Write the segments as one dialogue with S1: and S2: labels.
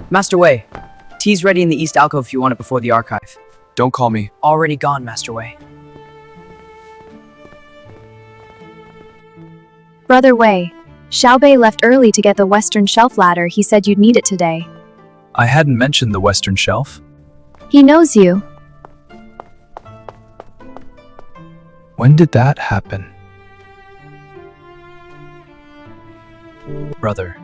S1: Master Wei, tea's ready in the east alcove if you want it before the archive.
S2: Don't call me.
S1: Already gone, Master Wei.
S3: Brother Wei, Xiaobei left early to get the Western Shelf ladder. He said you'd need it today.
S2: I hadn't mentioned the Western Shelf.
S3: He knows you.
S2: When did that happen? Brother,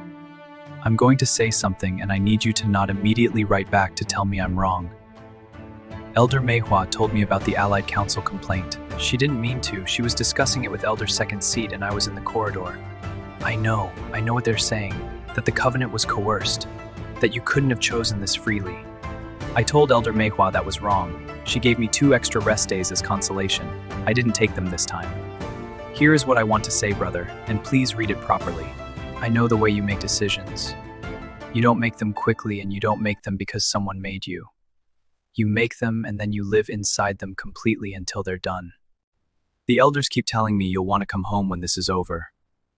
S2: I'm going to say something and I need you to not immediately write back to tell me I'm wrong. Elder Meihua told me about the Allied Council complaint. She didn't mean to. She was discussing it with Elder Second Seat and I was in the corridor. I know what they're saying, that the Covenant was coerced, that you couldn't have chosen this freely. I told Elder Meihua that was wrong. She gave me 2 extra rest days as consolation. I didn't take them this time. Here is what I want to say, brother, and please read it properly. I know the way you make decisions. You don't make them quickly and you don't make them because someone made you. You make them and then you live inside them completely until they're done. The elders keep telling me you'll want to come home when this is over,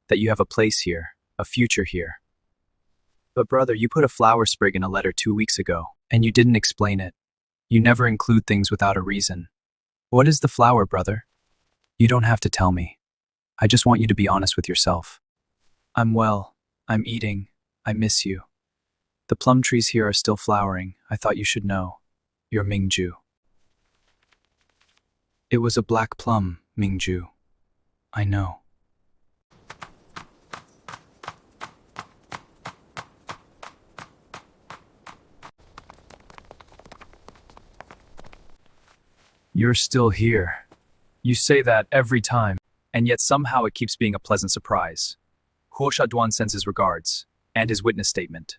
S2: that you have a place here, a future here. But brother, you put a flower sprig in a letter 2 weeks ago, and you didn't explain it. You never include things without a reason. What is the flower, brother? You don't have to tell me. I just want you to be honest with yourself. I'm well. I'm eating. I miss you. The plum trees here are still flowering. I thought you should know. You're Mingju. It was a black plum, Mingju. I know. You're still here. You say that every time, and yet somehow it keeps being a pleasant surprise. Huo Shaduan sends his regards, and his witness statement.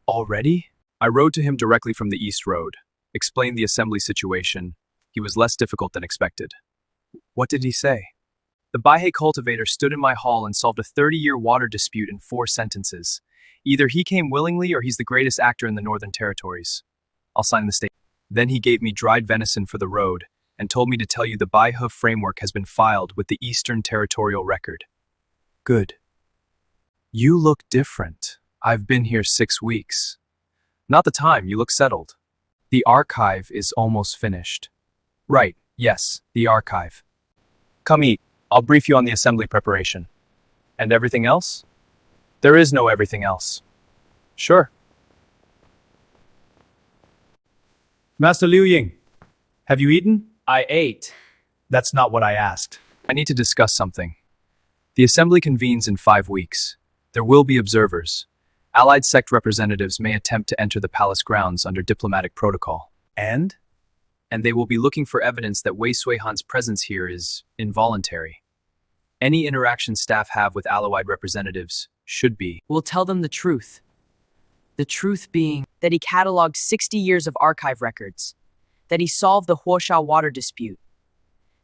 S2: Already? I rode to him directly from the East Road, explained the assembly situation. He was less difficult than expected. What did he say? The Baihe cultivator stood in my hall and solved a 30-year water dispute in 4 sentences. Either he came willingly or he's the greatest actor in the Northern Territories. I'll sign the statement. Then he gave me dried venison for the road and told me to tell you the Baihe framework has been filed with the Eastern Territorial Record. Good. You look different. I've been here 6 weeks. Not the time, you look settled. The archive is almost finished. Right, yes, the archive. Come eat. I'll brief you on the assembly preparation. And everything else? There is no everything else. Sure.
S4: Master Liu Ying, have you eaten?
S1: I ate.
S4: That's not what I asked.
S2: I need to discuss something. The assembly convenes in 5 weeks. There will be observers. Allied Sect representatives may attempt to enter the palace grounds under diplomatic protocol. And they will be looking for evidence that Wei Suihan's presence here is involuntary. Any interaction staff have with Allied representatives should be.
S1: We'll tell them the truth. The truth being that he cataloged 60 years of archive records, that he solved the Huosha water dispute,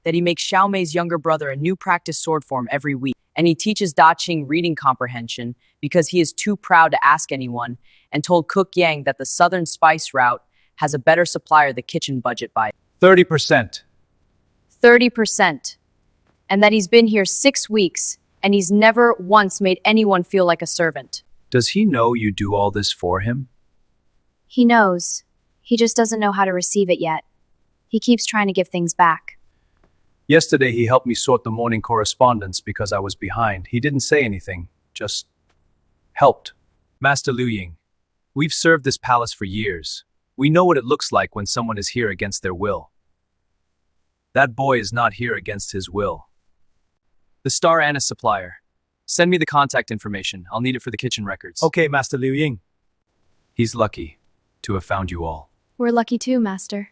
S1: that he makes Xiaomei's younger brother a new practice sword form every week, and he teaches Da Qing reading comprehension because he is too proud to ask anyone, and told Cook Yang that the Southern Spice route has a better supplier the kitchen budget by
S4: 30%.
S3: 30%. And that he's been here 6 weeks, and he's never once made anyone feel like a servant.
S2: Does he know you do all this for him?
S3: He knows. He just doesn't know how to receive it yet. He keeps trying to give things back.
S4: Yesterday he helped me sort the morning correspondence because I was behind. He didn't say anything, just helped.
S2: Master Liu Ying, we've served this palace for years. We know what it looks like when someone is here against their will. That boy is not here against his will. The Star Anise supplier. Send me the contact information. I'll need it for the kitchen records.
S4: Okay, Master Liu Ying.
S2: He's lucky to have found you all.
S3: We're lucky too, Master.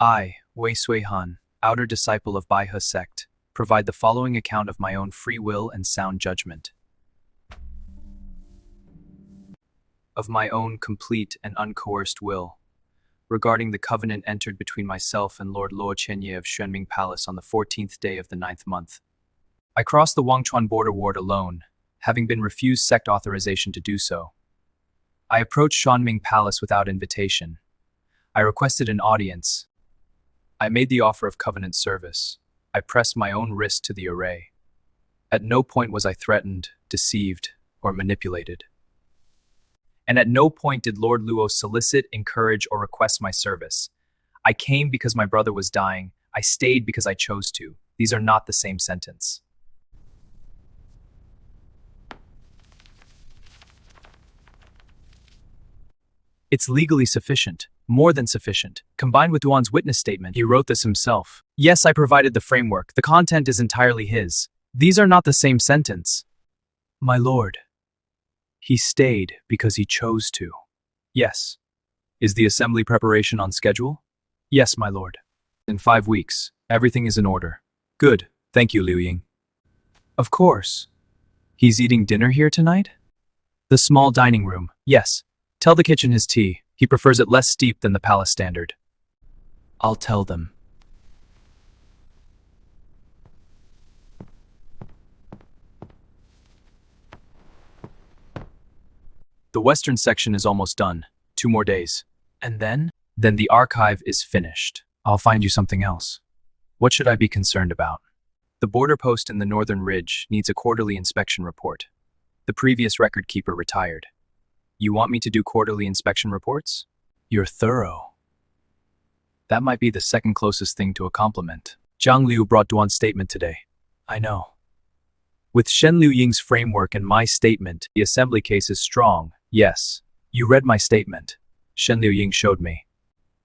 S2: I, Wei Suihan, outer disciple of Baihe Sect, provide the following account of my own free will and sound judgment. Of my own complete and uncoerced will, regarding the covenant entered between myself and Lord Luo Qianye of Xuanming Palace on the 14th day of the 9th month. I crossed the Wangchuan border ward alone, having been refused sect authorization to do so. I approached Xuanming Palace without invitation. I requested an audience. I made the offer of covenant service. I pressed my own wrist to the array. At no point was I threatened, deceived, or manipulated. And at no point did Lord Luo solicit, encourage, or request my service. I came because my brother was dying. I stayed because I chose to. These are not the same sentence. It's legally sufficient, more than sufficient. Combined with Duan's witness statement, he wrote this himself. Yes, I provided the framework. The content is entirely his. These are not the same sentence. My lord, he stayed because he chose to. Yes. Is the assembly preparation on schedule? Yes, my lord. In 5 weeks, everything is in order. Good. Thank you, Liu Ying. Of course. He's eating dinner here tonight? The small dining room. Yes. Tell the kitchen his tea. He prefers it less steep than the palace standard. I'll tell them. The western section is almost done. 2 more days. And then? Then the archive is finished. I'll find you something else. What should I be concerned about? The border post in the northern ridge needs a quarterly inspection report. The previous record keeper retired. You want me to do quarterly inspection reports? You're thorough. That might be the second closest thing to a compliment. Zhang Liu brought Duan's statement today. I know. With Shen Liu Ying's framework and my statement, the assembly case is strong. Yes. You read my statement. Shen Liu Ying showed me.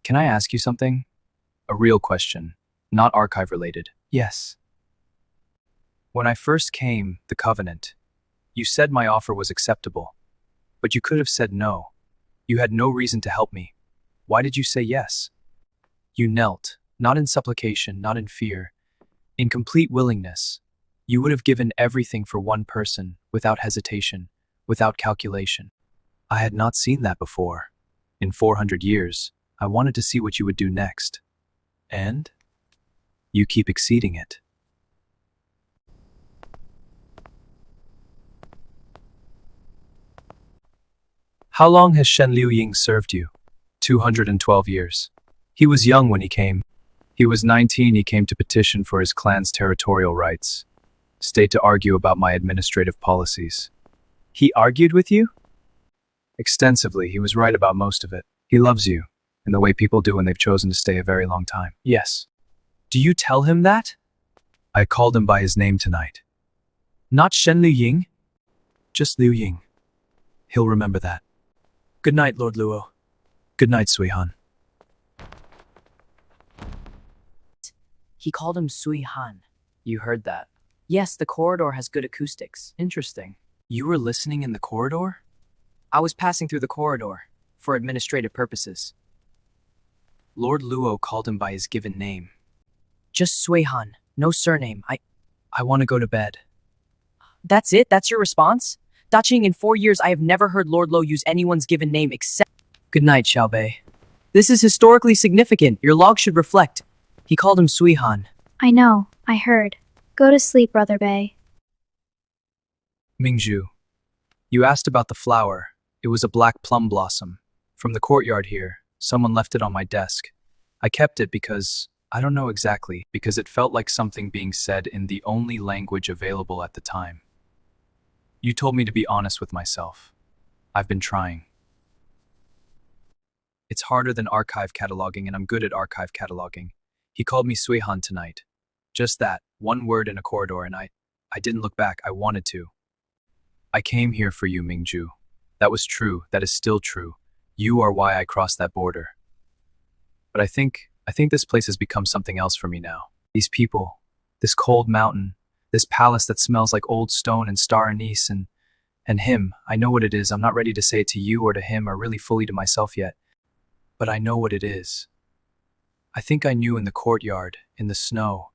S2: Can I ask you something? A real question, not archive-related. Yes. When I first came, the covenant, you said my offer was acceptable. But you could have said no. You had no reason to help me. Why did you say yes? You knelt, not in supplication, not in fear, in complete willingness. You would have given everything for one person, without hesitation, without calculation. I had not seen that before. In 400 years, I wanted to see what you would do next. And? You keep exceeding it. How long has Shen Liu Ying served you? 212 years. He was young when he came. He was 19, he came to petition for his clan's territorial rights. Stayed to argue about my administrative policies. He argued with you? Extensively, he was right about most of it. He loves you, in the way people do when they've chosen to stay a very long time. Yes. Do you tell him that? I called him by his name tonight. Not Shen Liu Ying? Just Liu Ying. He'll remember that. Good night, Lord Luo. Good night, Suihan.
S1: He called him Suihan.
S2: You heard that.
S1: Yes, the corridor has good acoustics.
S2: Interesting. You were listening in the corridor?
S1: I was passing through the corridor for administrative purposes.
S2: Lord Luo called him by his given name.
S1: Just Suihan, no surname.
S2: I want to go to bed.
S1: That's it? That's your response? Daching, in 4 years, I have never heard Lord Luo use anyone's given name except... Good night, Xiaobei. This is historically significant. Your log should reflect. He called him Suihan.
S5: I know. I heard. Go to sleep, Brother Bei.
S2: Mingzhu, you asked about the flower. It was a black plum blossom. From the courtyard here, someone left it on my desk. I kept it because, I don't know exactly, because it felt like something being said in the only language available at the time. You told me to be honest with myself. I've been trying. It's harder than archive cataloging, and I'm good at archive cataloging. He called me Suihan tonight. Just that, one word in a corridor, and I didn't look back. I wanted to. I came here for you, Mingzhu. That was true. That is still true. You are why I crossed that border. But I think this place has become something else for me now. These people, this cold mountain, this palace that smells like old stone and star anise, and him. I know what it is. I'm not ready to say it to you or to him or really fully to myself yet. But I know what it is. I think I knew in the courtyard, in the snow.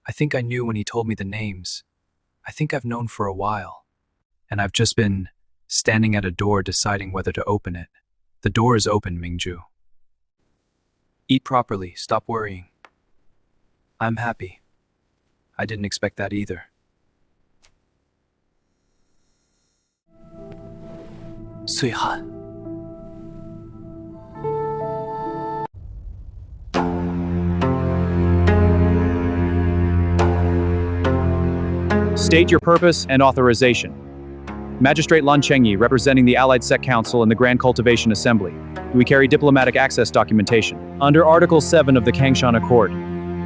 S2: I think I knew when he told me the names. I think I've known for a while. And I've just been standing at a door deciding whether to open it. The door is open, Mingzhu. Eat properly. Stop worrying. I'm happy. I didn't expect that either. Suihan.
S6: State your purpose and authorization. Magistrate Luo Qianye, representing the Allied Sect Council and the Grand Cultivation Assembly. We carry diplomatic access documentation. Under Article 7 of the Kangshan Accord,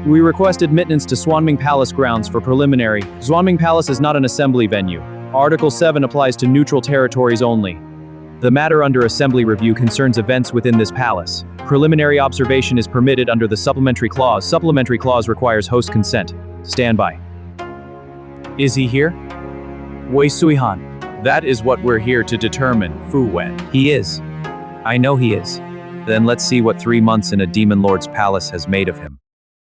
S6: we request admittance to Xuanming Palace grounds for preliminary. Xuanming Palace is not an assembly venue. Article 7 applies to neutral territories only. The matter under assembly review concerns events within this palace. Preliminary observation is permitted under the supplementary clause. Supplementary clause requires host consent. Stand by. Is he here? Wei Suihan. That is what we're here to determine, Fu Wen. He is. I know he is. Then let's see what 3 months in a demon lord's palace has made of him.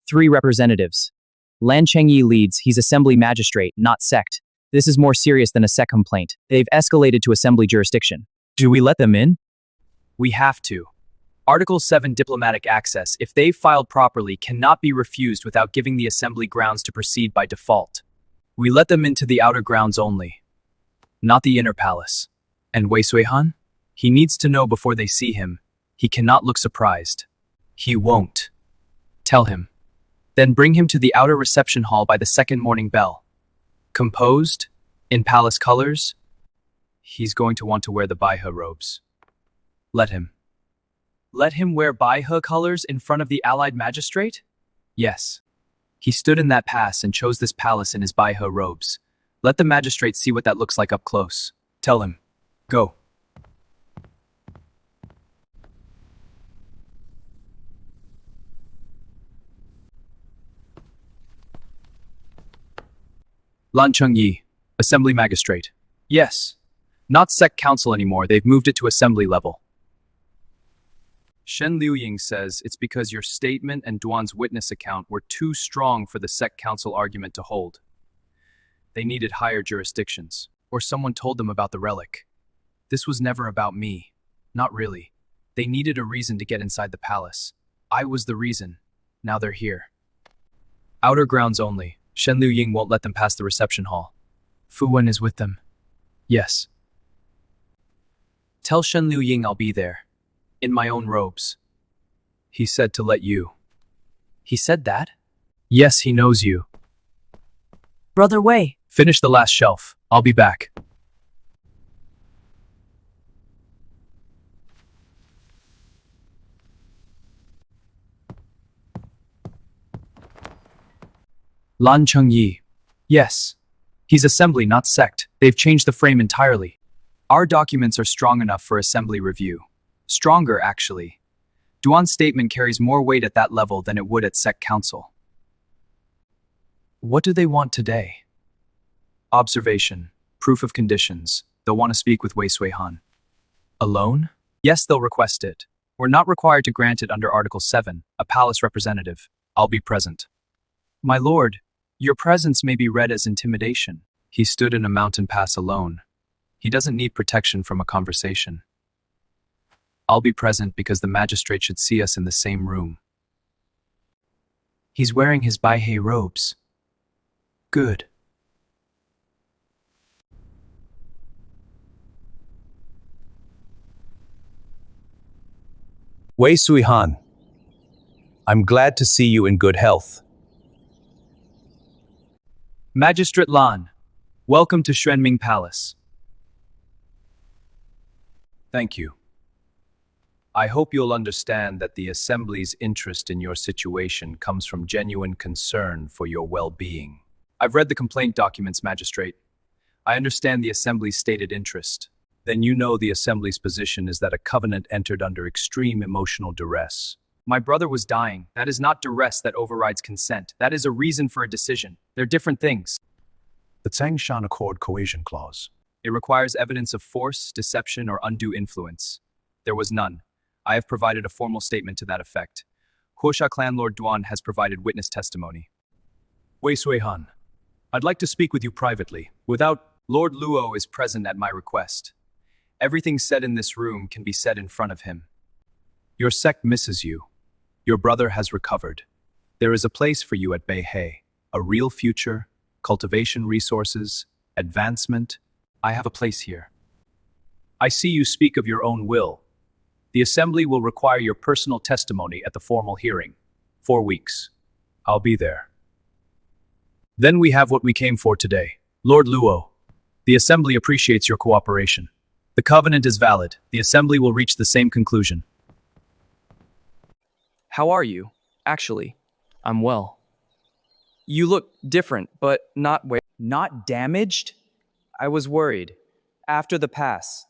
S1: 3 representatives. Lan Chengyi leads. He's assembly magistrate, not sect. This is more serious than a sect complaint. They've escalated to assembly jurisdiction.
S2: Do we let them in?
S1: We have to. Article 7 diplomatic access, if they've filed properly, cannot be refused without giving the assembly grounds to proceed by default. We let them into the outer grounds only, not the inner palace. And Wei Suihan? He needs to know before they see him. He cannot look surprised. He won't. Tell him. Then bring him to the outer reception hall by the second morning bell. Composed? In palace colors? He's going to want to wear the Baihe robes. Let him. Let him wear Baihe colors in front of the allied magistrate? Yes. He stood in that pass and chose this palace in his Baihe robes. Let the magistrate see what that looks like up close. Tell him. Go. Lan Chengyi, Assembly Magistrate. Yes. Not Sect Council anymore, they've moved it to Assembly level. Shen Liuying says it's because your statement and Duan's witness account were too strong for the Sect Council argument to hold. They needed higher jurisdictions, or someone told them about the relic. This was never about me. Not really. They needed a reason to get inside the palace. I was the reason. Now they're here. Outer grounds only. Shen Liuying won't let them pass the reception hall. Fu Wen is with them. Yes. Tell Shen Liuying I'll be there. In my own robes. He said to let you. He said that? Yes, he knows you. Brother Wei. Finish the last shelf. I'll be back. Lan Chengyi. Yes. He's assembly, not sect. They've changed the frame entirely. Our documents are strong enough for assembly review. Stronger, actually. Duan's statement carries more weight at that level than it would at Sect Council. What do they want today? Observation. Proof of conditions. They'll want to speak with Wei Suihan. Alone? Yes, they'll request it. We're not required to grant it under Article 7, a palace representative. I'll be present. My lord, your presence may be read as intimidation. He stood in a mountain pass alone. He doesn't need protection from a conversation. I'll be present because the magistrate should see us in the same room. He's wearing his Baihe robes. Good.
S4: Wei Suihan, I'm glad to see you in good health.
S1: Magistrate Lan, welcome to Xuanming Palace.
S4: Thank you. I hope you'll understand that the Assembly's interest in your situation comes from genuine concern for your well-being.
S1: I've read the complaint documents, Magistrate. I understand the Assembly's stated interest.
S4: Then you know the Assembly's position is that a covenant entered under extreme emotional duress.
S1: My brother was dying. That is not duress that overrides consent. That is a reason for a decision. They're different things.
S4: The Kangshan Accord Cohesion Clause.
S1: It requires evidence of force, deception, or undue influence. There was none. I have provided a formal statement to that effect. Huosha Clan Lord Duan has provided witness testimony.
S4: Wei Suihan, I'd like to speak with you privately.
S1: Lord Luo is present at my request. Everything said in this room can be said in front of him.
S4: Your sect misses you. Your brother has recovered. There is a place for you at Baihe, a real future, cultivation resources, advancement.
S1: I have a place here.
S4: I see you speak of your own will. The Assembly will require your personal testimony at the formal hearing. 4 weeks. I'll be there. Then we have what we came for today. Lord Luo, The Assembly appreciates your cooperation. The covenant is valid. The Assembly will reach the same conclusion.
S7: How are you? Actually, I'm well. You look different, but not damaged? I was worried. After the pass,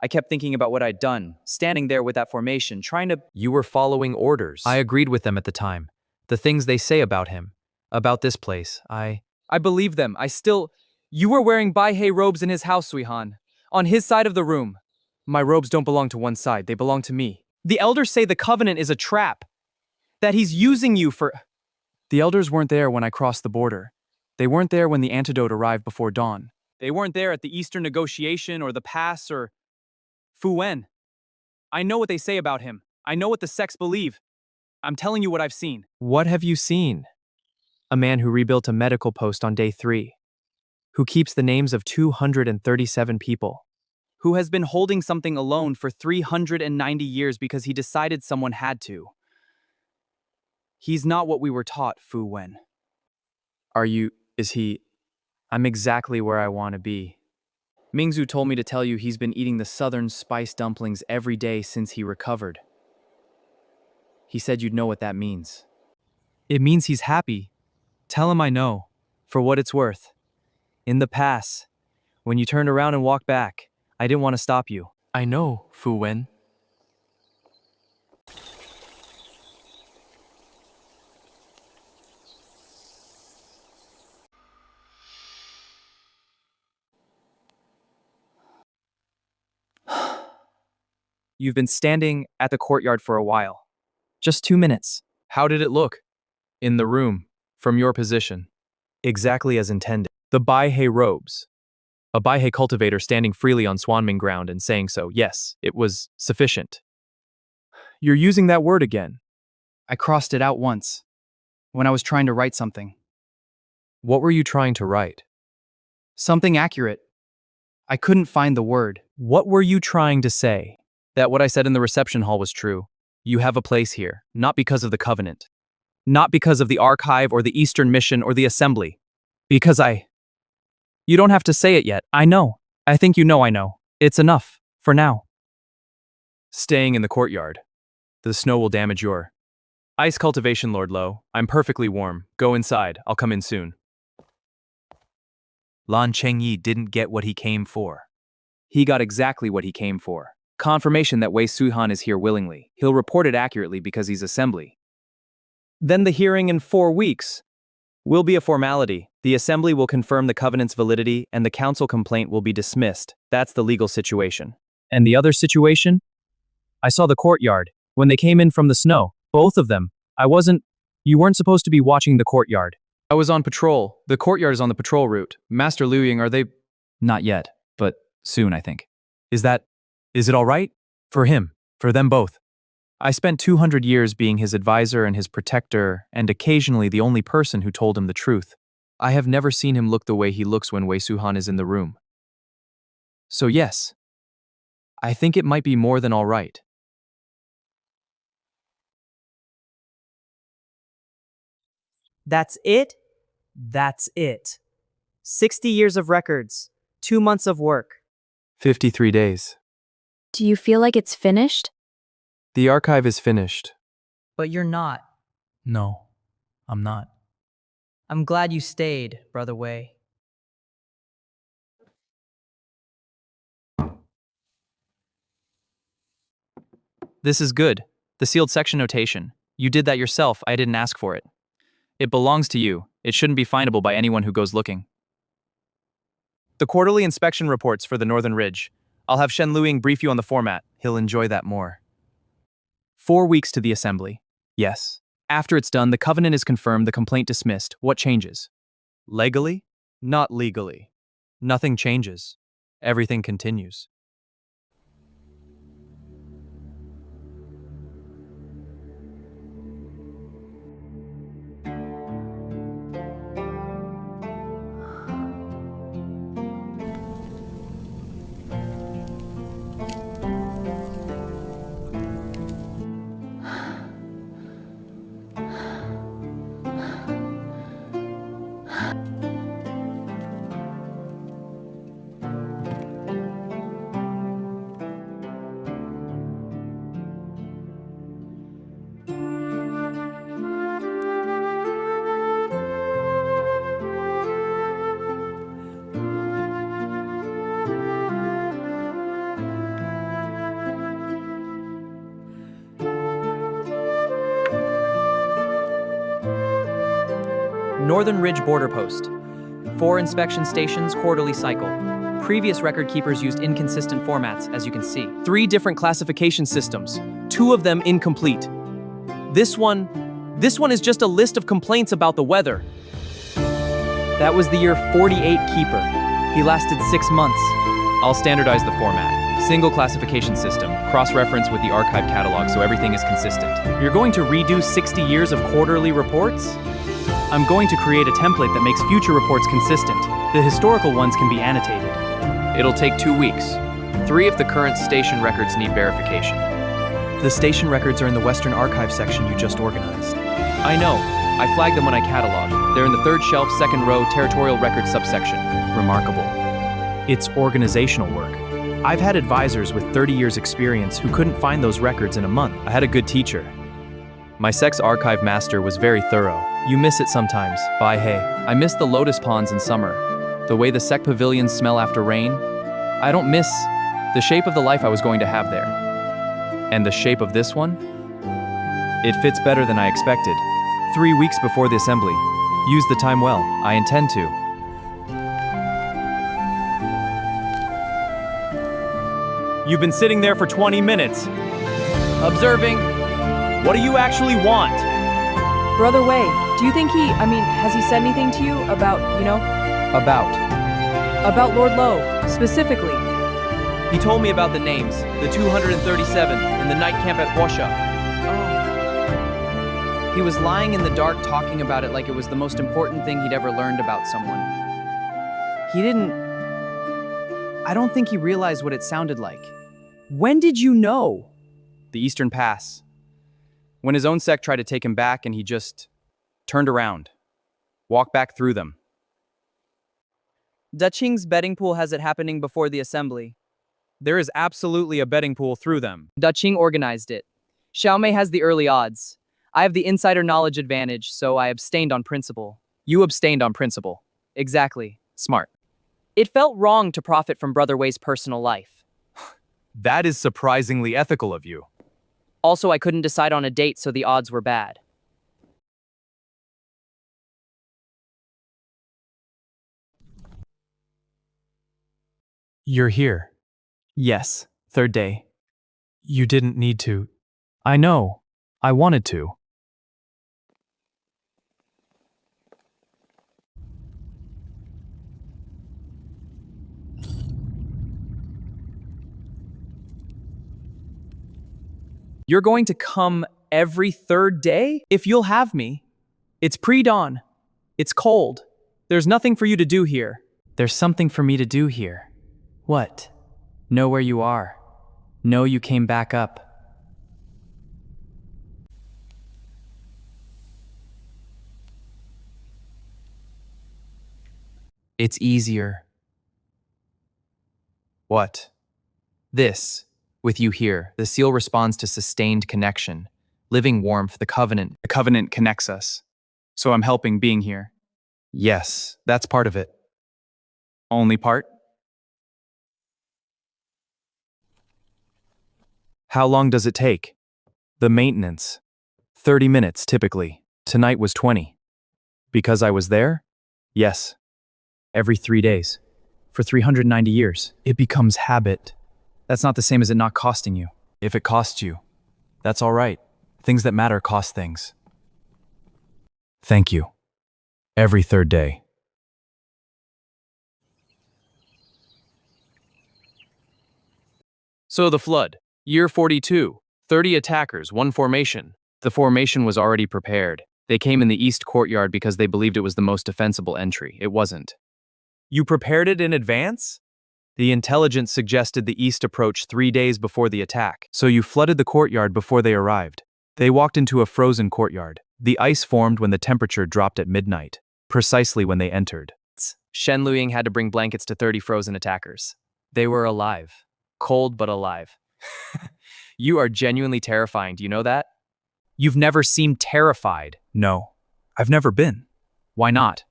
S7: I kept thinking about what I'd done, standing there with that formation, trying to...
S6: You were following orders. I agreed with them at the time. The things they say about him, about this place,
S7: I believe them. You were wearing Baihei robes in his house, Suihan. On his side of the room. My robes don't belong to one side, they belong to me. The elders say the covenant is a trap. That he's using you for... The elders weren't there when I crossed the border. They weren't there when the antidote arrived before dawn. They weren't there at the Eastern negotiation or the pass or... Fu Wen. I know what they say about him. I know what the sects believe. I'm telling you what I've seen.
S6: What have you seen? A man who rebuilt a medical post on day 3. Who keeps the names of 237 people.
S7: Who has been holding something alone for 390 years because he decided someone had to. He's not what we were taught, Fu Wen. I'm exactly where I want to be. Mingzu told me to tell you he's been eating the southern spice dumplings every day since he recovered. He said you'd know what that means. It means he's happy. Tell him I know, for what it's worth. In the past, when you turned around and walked back, I didn't want to stop you.
S6: I know, Fu Wen.
S7: You've been standing at the courtyard for a while. Just 2 minutes. How did it look? In the room, from your position. Exactly as intended. The Baihei robes. A Baihei cultivator standing freely on Xuanming ground and saying so. Yes, it was sufficient. You're using that word again. I crossed it out once, when I was trying to write something.
S6: What were you trying to write?
S7: Something accurate. I couldn't find the word. What were you trying to say? That what I said in the reception hall was true. You have a place here, not because of the covenant. Not because of the archive or the Eastern mission or the assembly. Because You don't have to say it yet. I know. I think you know I know. It's enough, for now. Staying in the courtyard. The snow will damage your... Ice cultivation, Lord Luo. I'm perfectly warm. Go inside. I'll come in soon.
S8: Lan Chengyi didn't get what he came for.
S7: He got exactly what he came for. Confirmation that Wei Suihan is here willingly. He'll report it accurately because he's assembly. Then the hearing in 4 weeks will be a formality. The assembly will confirm the covenant's validity and the council complaint will be dismissed. That's the legal situation. And the other situation? I saw the courtyard. When they came in from the snow. Both of them. You weren't supposed to be watching the courtyard. I was on patrol. The courtyard is on the patrol route. Master Liu Ying, are they... Not yet, but soon, I think. Is it all right? For him. For them both. I spent 200 years being his advisor and his protector, and occasionally the only person who told him the truth. I have never seen him look the way he looks when Wei Suihan is in the room. So yes, I think it might be more than all right.
S1: That's it? That's it. 60 years of records, 2 months of work.
S7: 53 days.
S3: Do you feel like it's finished?
S7: The archive is finished.
S1: But you're not.
S7: No, I'm not.
S1: I'm glad you stayed, Brother Wei.
S7: This is good. The sealed section notation. You did that yourself. I didn't ask for it. It belongs to you. It shouldn't be findable by anyone who goes looking. The quarterly inspection reports for the Northern Ridge. I'll have Shen Luiying brief you on the format. He'll enjoy that more. 4 weeks to the assembly. Yes. After it's done, the covenant is confirmed, the complaint dismissed. What changes? Legally? Not legally. Nothing changes. Everything continues.
S9: Northern Ridge Border Post. 4 inspection stations, quarterly cycle. Previous record keepers used inconsistent formats, as you can see. 3 different classification systems, 2 of them incomplete. This one is just a list of complaints about the weather. That was the year 48 keeper. He lasted 6 months.
S7: I'll standardize the format. Single classification system, cross-reference with the archive catalog so everything is consistent.
S9: You're going to redo 60 years of quarterly reports?
S7: I'm going to create a template that makes future reports consistent.
S9: The historical ones can be annotated.
S7: It'll take 2 weeks. 3 of the current station records need verification.
S9: The station records are in the Western Archive section you just organized.
S7: I know. I flagged them when I cataloged. They're in the 3rd shelf, 2nd row, territorial records subsection.
S9: Remarkable. It's organizational work. I've had advisors with 30 years experience who couldn't find those records in a month.
S7: I had a good teacher. My Sect's archive master was very thorough.
S9: You miss it sometimes.
S7: Bye, hey. I miss the lotus ponds in summer. The way the Sect pavilions smell after rain. I don't miss the shape of the life I was going to have there. And the shape of this one? It fits better than I expected. 3 weeks before the assembly. Use the time well. I intend to.
S9: You've been sitting there for 20 minutes. Observing. What do you actually want?
S10: Brother Wei, do you think has he said anything to you about, About Lord Luo, specifically?
S9: He told me about the names, the 237, and the night camp at Huosha.
S10: Oh.
S1: He was lying in the dark talking about it like it was the most important thing he'd ever learned about someone. I don't think he realized what it sounded like. When did you know?
S7: The Eastern Pass. When his own sect tried to take him back and he just turned around. Walked back through them.
S1: Daqing's betting pool has it happening before the assembly.
S7: There is absolutely a betting pool through them.
S1: Daqing organized it. Xiaomei has the early odds. I have the insider knowledge advantage, so I abstained on principle.
S7: You abstained on principle.
S1: Exactly.
S7: Smart.
S1: It felt wrong to profit from Brother Wei's personal life.
S8: That is surprisingly ethical of you.
S1: Also, I couldn't decide on a date, so the odds were bad.
S2: You're here.
S9: Yes, 3rd day.
S2: You didn't need to. I know. I wanted to.
S9: You're going to come every 3rd day? If you'll have me. It's pre-dawn. It's cold. There's nothing for you to do here.
S11: There's something for me to do here. What? Know where you are. Know you came back up.
S2: It's easier.
S7: What? This. With you here, the seal responds to sustained connection. Living warmth, the covenant.
S6: The covenant connects us. So I'm helping being here.
S7: Yes, that's part of it.
S6: Only part?
S7: How long does it take? The maintenance. 30 minutes, typically. Tonight was 20. Because I was there? Yes. Every 3 days. For 390 years. It becomes habit.
S9: That's not the same as it not costing you.
S7: If it costs you, that's all right. Things that matter cost things. Thank you. Every 3rd day. So the flood. Year 42. 30 attackers, 1 formation. The formation was already prepared. They came in the east courtyard because they believed it was the most defensible entry. It wasn't.
S8: You prepared it in advance?
S7: The intelligence suggested the east approach 3 days before the attack, so you flooded the courtyard before they arrived. They walked into a frozen courtyard. The ice formed when the temperature dropped at midnight, precisely when they entered. Shen Luying had to bring blankets to 30 frozen attackers. They were alive. Cold but alive. You are genuinely terrifying, do you know that?
S9: You've never seemed terrified.
S2: No, I've never been.
S9: Why not?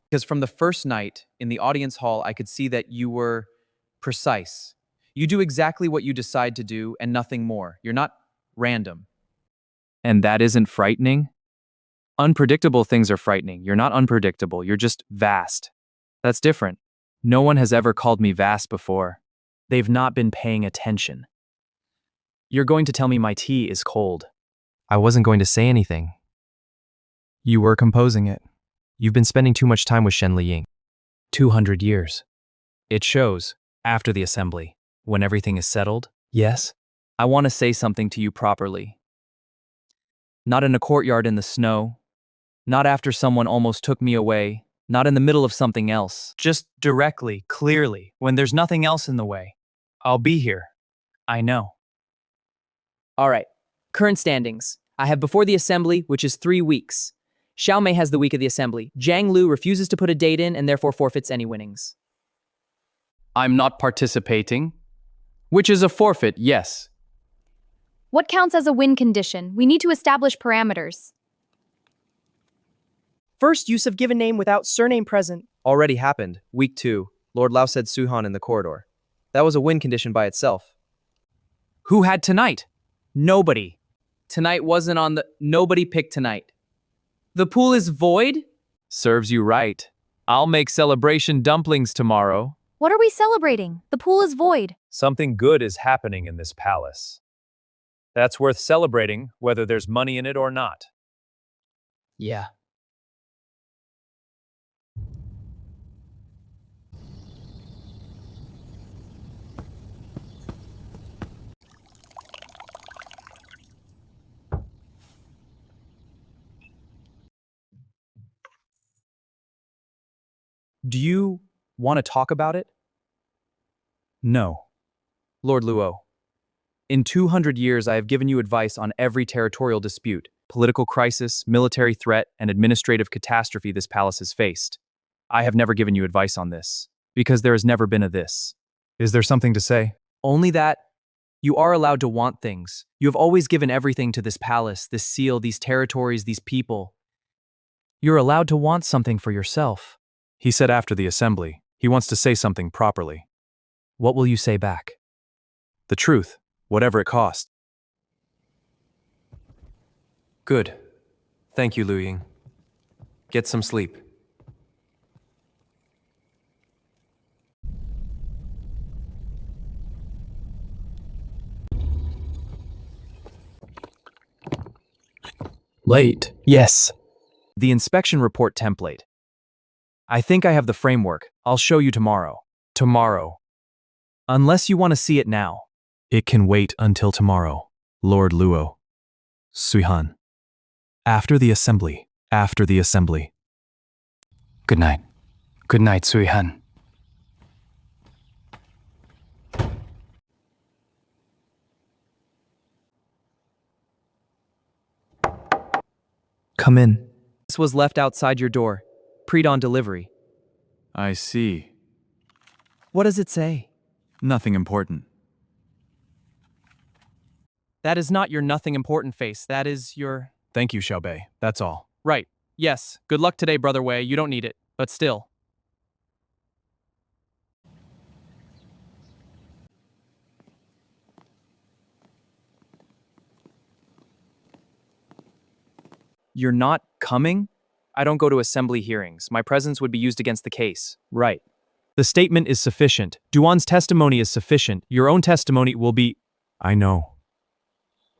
S7: Because from the first night in the audience hall, I could see that you were precise. You do exactly what you decide to do and nothing more. You're not random. And that isn't frightening? Unpredictable things are frightening. You're not unpredictable, you're just vast. That's different. No one has ever called me vast before. They've not been paying attention. You're going to tell me my tea is cold.
S9: I wasn't going to say anything. You were composing it. You've been spending too much time with Shen Liying. 200 years. It shows, after the assembly, when everything is settled. Yes?
S7: I want to say something to you properly. Not in a courtyard in the snow. Not after someone almost took me away. Not in the middle of something else.
S9: Just directly, clearly, when there's nothing else in the way. I'll be here. I know.
S1: All right. Current standings. I have before the assembly, which is 3 weeks. Xiaomei has the week of the assembly. Zhang Lu refuses to put a date in and therefore forfeits any winnings.
S2: I'm not participating, which is a forfeit, yes.
S5: What counts as a win condition? We need to establish parameters.
S10: First, use of given name without surname present.
S9: Already happened. Week 2. Lord Lao said Suihan in the corridor. That was a win condition by itself.
S1: Who had tonight? Nobody. Tonight wasn't on the... Nobody picked tonight. The pool is void?
S8: Serves you right. I'll make celebration dumplings tomorrow.
S5: What are we celebrating? The pool is void.
S8: Something good is happening in this palace. That's worth celebrating, whether there's money in it or not.
S1: Yeah.
S7: Do you want to talk about it?
S6: No.
S7: Lord Luo, in 200 years I have given you advice on every territorial dispute, political crisis, military threat, and administrative catastrophe this palace has faced. I have never given you advice on this, because there has never been a this.
S6: Is there something to say?
S7: Only that you are allowed to want things. You have always given everything to this palace, this seal, these territories, these people. You're allowed to want something for yourself.
S6: He said after the assembly, he wants to say something properly.
S7: What will you say back?
S6: The truth, whatever it costs.
S9: Good. Thank you, Liu Ying. Get some sleep.
S2: Late.
S9: Yes.
S7: The inspection report template. I think I have the framework. I'll show you tomorrow. Tomorrow. Unless you want to see it now.
S6: It can wait until tomorrow, Lord Luo. Suihan. After the assembly. After the assembly.
S2: Good night. Good night, Suihan.
S9: Come in.
S7: This was left outside your door. Pre-dawn delivery.
S6: I see.
S7: What does it say?
S6: Nothing important.
S7: That is not your nothing important face. That is your...
S6: Thank you, Xiaobei. That's all.
S7: Right. Yes. Good luck today, Brother Wei. You don't need it. But still. You're not coming? I don't go to assembly hearings. My presence would be used against the case.
S6: Right. The statement is sufficient. Duan's testimony is sufficient. Your own testimony will be... I know.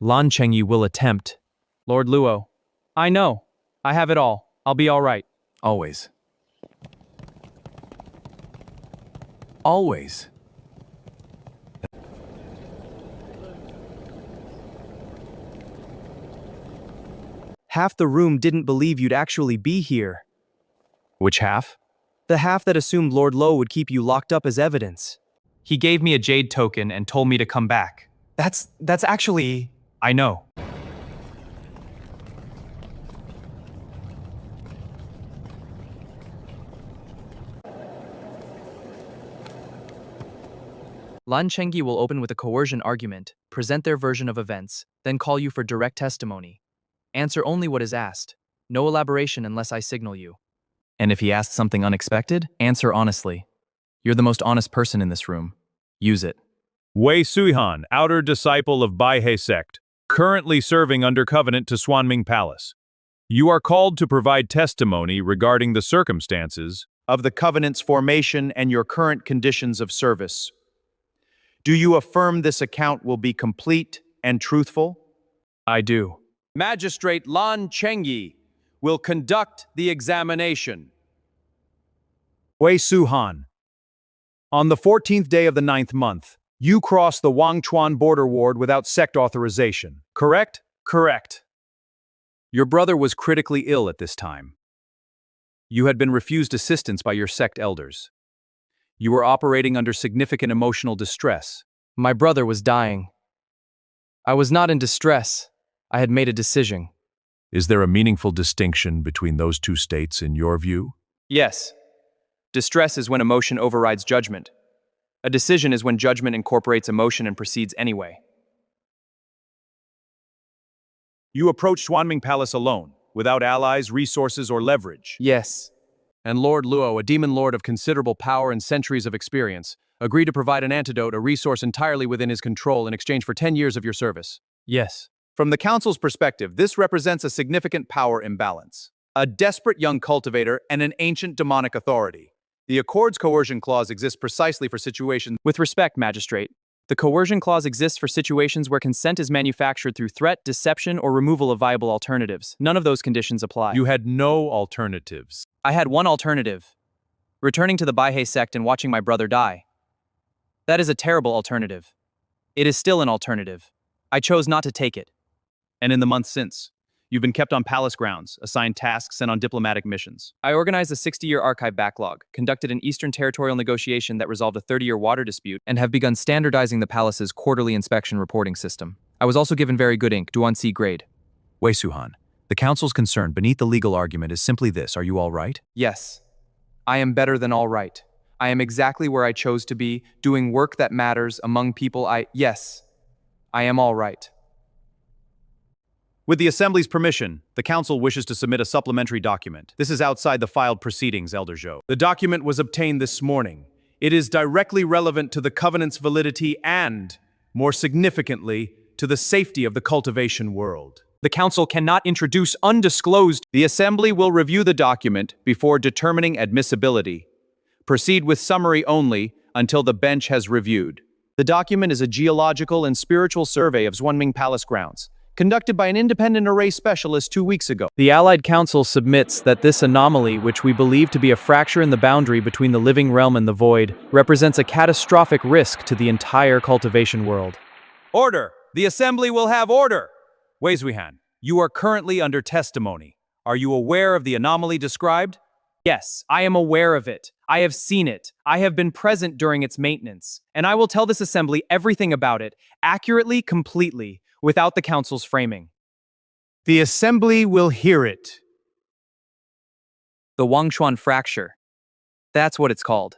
S6: Lan Chengyi will attempt.
S7: Lord Luo. I know. I have it all. I'll be all right.
S6: Always. Always.
S7: Half the room didn't believe you'd actually be here.
S6: Which half?
S7: The half that assumed Lord Lo would keep you locked up as evidence.
S8: He gave me a jade token and told me to come back.
S9: That's actually...
S8: I know.
S7: Lan Chengyi will open with a coercion argument, present their version of events, then call you for direct testimony. Answer only what is asked. No elaboration unless I signal you. And if he asks something unexpected, answer honestly. You're the most honest person in this room. Use it.
S12: Wei Suihan, outer disciple of Baihe Sect, currently serving under covenant to Xuanming Palace.
S8: You are called to provide testimony regarding the circumstances
S6: of the covenant's formation and your current conditions of service. Do you affirm this account will be complete and truthful?
S8: I do.
S6: Magistrate Lan Chengyi will conduct the examination. Wei Suihan, on the 14th day of the 9th month, you crossed the Wangchuan border ward without sect authorization, correct?
S8: Correct.
S6: Your brother was critically ill at this time. You had been refused assistance by your sect elders. You were operating under significant emotional distress.
S11: My brother was dying. I was not in distress. I had made a decision.
S8: Is there a meaningful distinction between those two states in your view?
S7: Yes. Distress is when emotion overrides judgment. A decision is when judgment incorporates emotion and proceeds anyway.
S6: You approached Xuanming Palace alone, without allies, resources, or leverage.
S11: Yes.
S6: And Lord Luo, a demon lord of considerable power and centuries of experience, agreed to provide an antidote, a resource entirely within his control, in exchange for 10 years of your service.
S11: Yes.
S6: From the Council's perspective, this represents a significant power imbalance. A desperate young cultivator and an ancient demonic authority. The Accord's coercion clause exists precisely for situations.
S7: With respect, Magistrate, the coercion clause exists for situations where consent is manufactured through threat, deception, or removal of viable alternatives. None of those conditions apply.
S8: You had no alternatives.
S7: I had one alternative: returning to the Baihe sect and watching my brother die. That is a terrible alternative. It is still an alternative. I chose not to take it.
S6: And in the months since, you've been kept on palace grounds, assigned tasks, and on diplomatic missions.
S7: I organized a 60-year archive backlog, conducted an Eastern territorial negotiation that resolved a 30-year water dispute, and have begun standardizing the palace's quarterly inspection reporting system. I was also given very good ink, Duan C grade.
S4: Wei Suihan, the Council's concern beneath the legal argument is simply this: are you all right?
S7: Yes. I am better than all right. I am exactly where I chose to be, doing work that matters among people Yes. I am all right.
S6: With the Assembly's permission, the Council wishes to submit a supplementary document. This is outside the filed proceedings, Elder Zhou. The document was obtained this morning. It is directly relevant to the Covenant's validity and, more significantly, to the safety of the cultivation world.
S7: The Council cannot introduce undisclosed.
S6: The Assembly will review the document before determining admissibility. Proceed with summary only until the bench has reviewed. The document is a geological and spiritual survey of Xuanming Palace grounds, conducted by an independent array specialist 2 weeks ago.
S11: The Allied Council submits that this anomaly, which we believe to be a fracture in the boundary between the living realm and the void, represents a catastrophic risk to the entire cultivation world.
S6: Order! The Assembly will have order! Wei Suihan, you are currently under testimony. Are you aware of the anomaly described?
S7: Yes, I am aware of it. I have seen it. I have been present during its maintenance. And I will tell this Assembly everything about it, accurately, completely, without the Council's framing.
S6: The Assembly will hear it.
S7: The Wangchuan fracture. That's what it's called.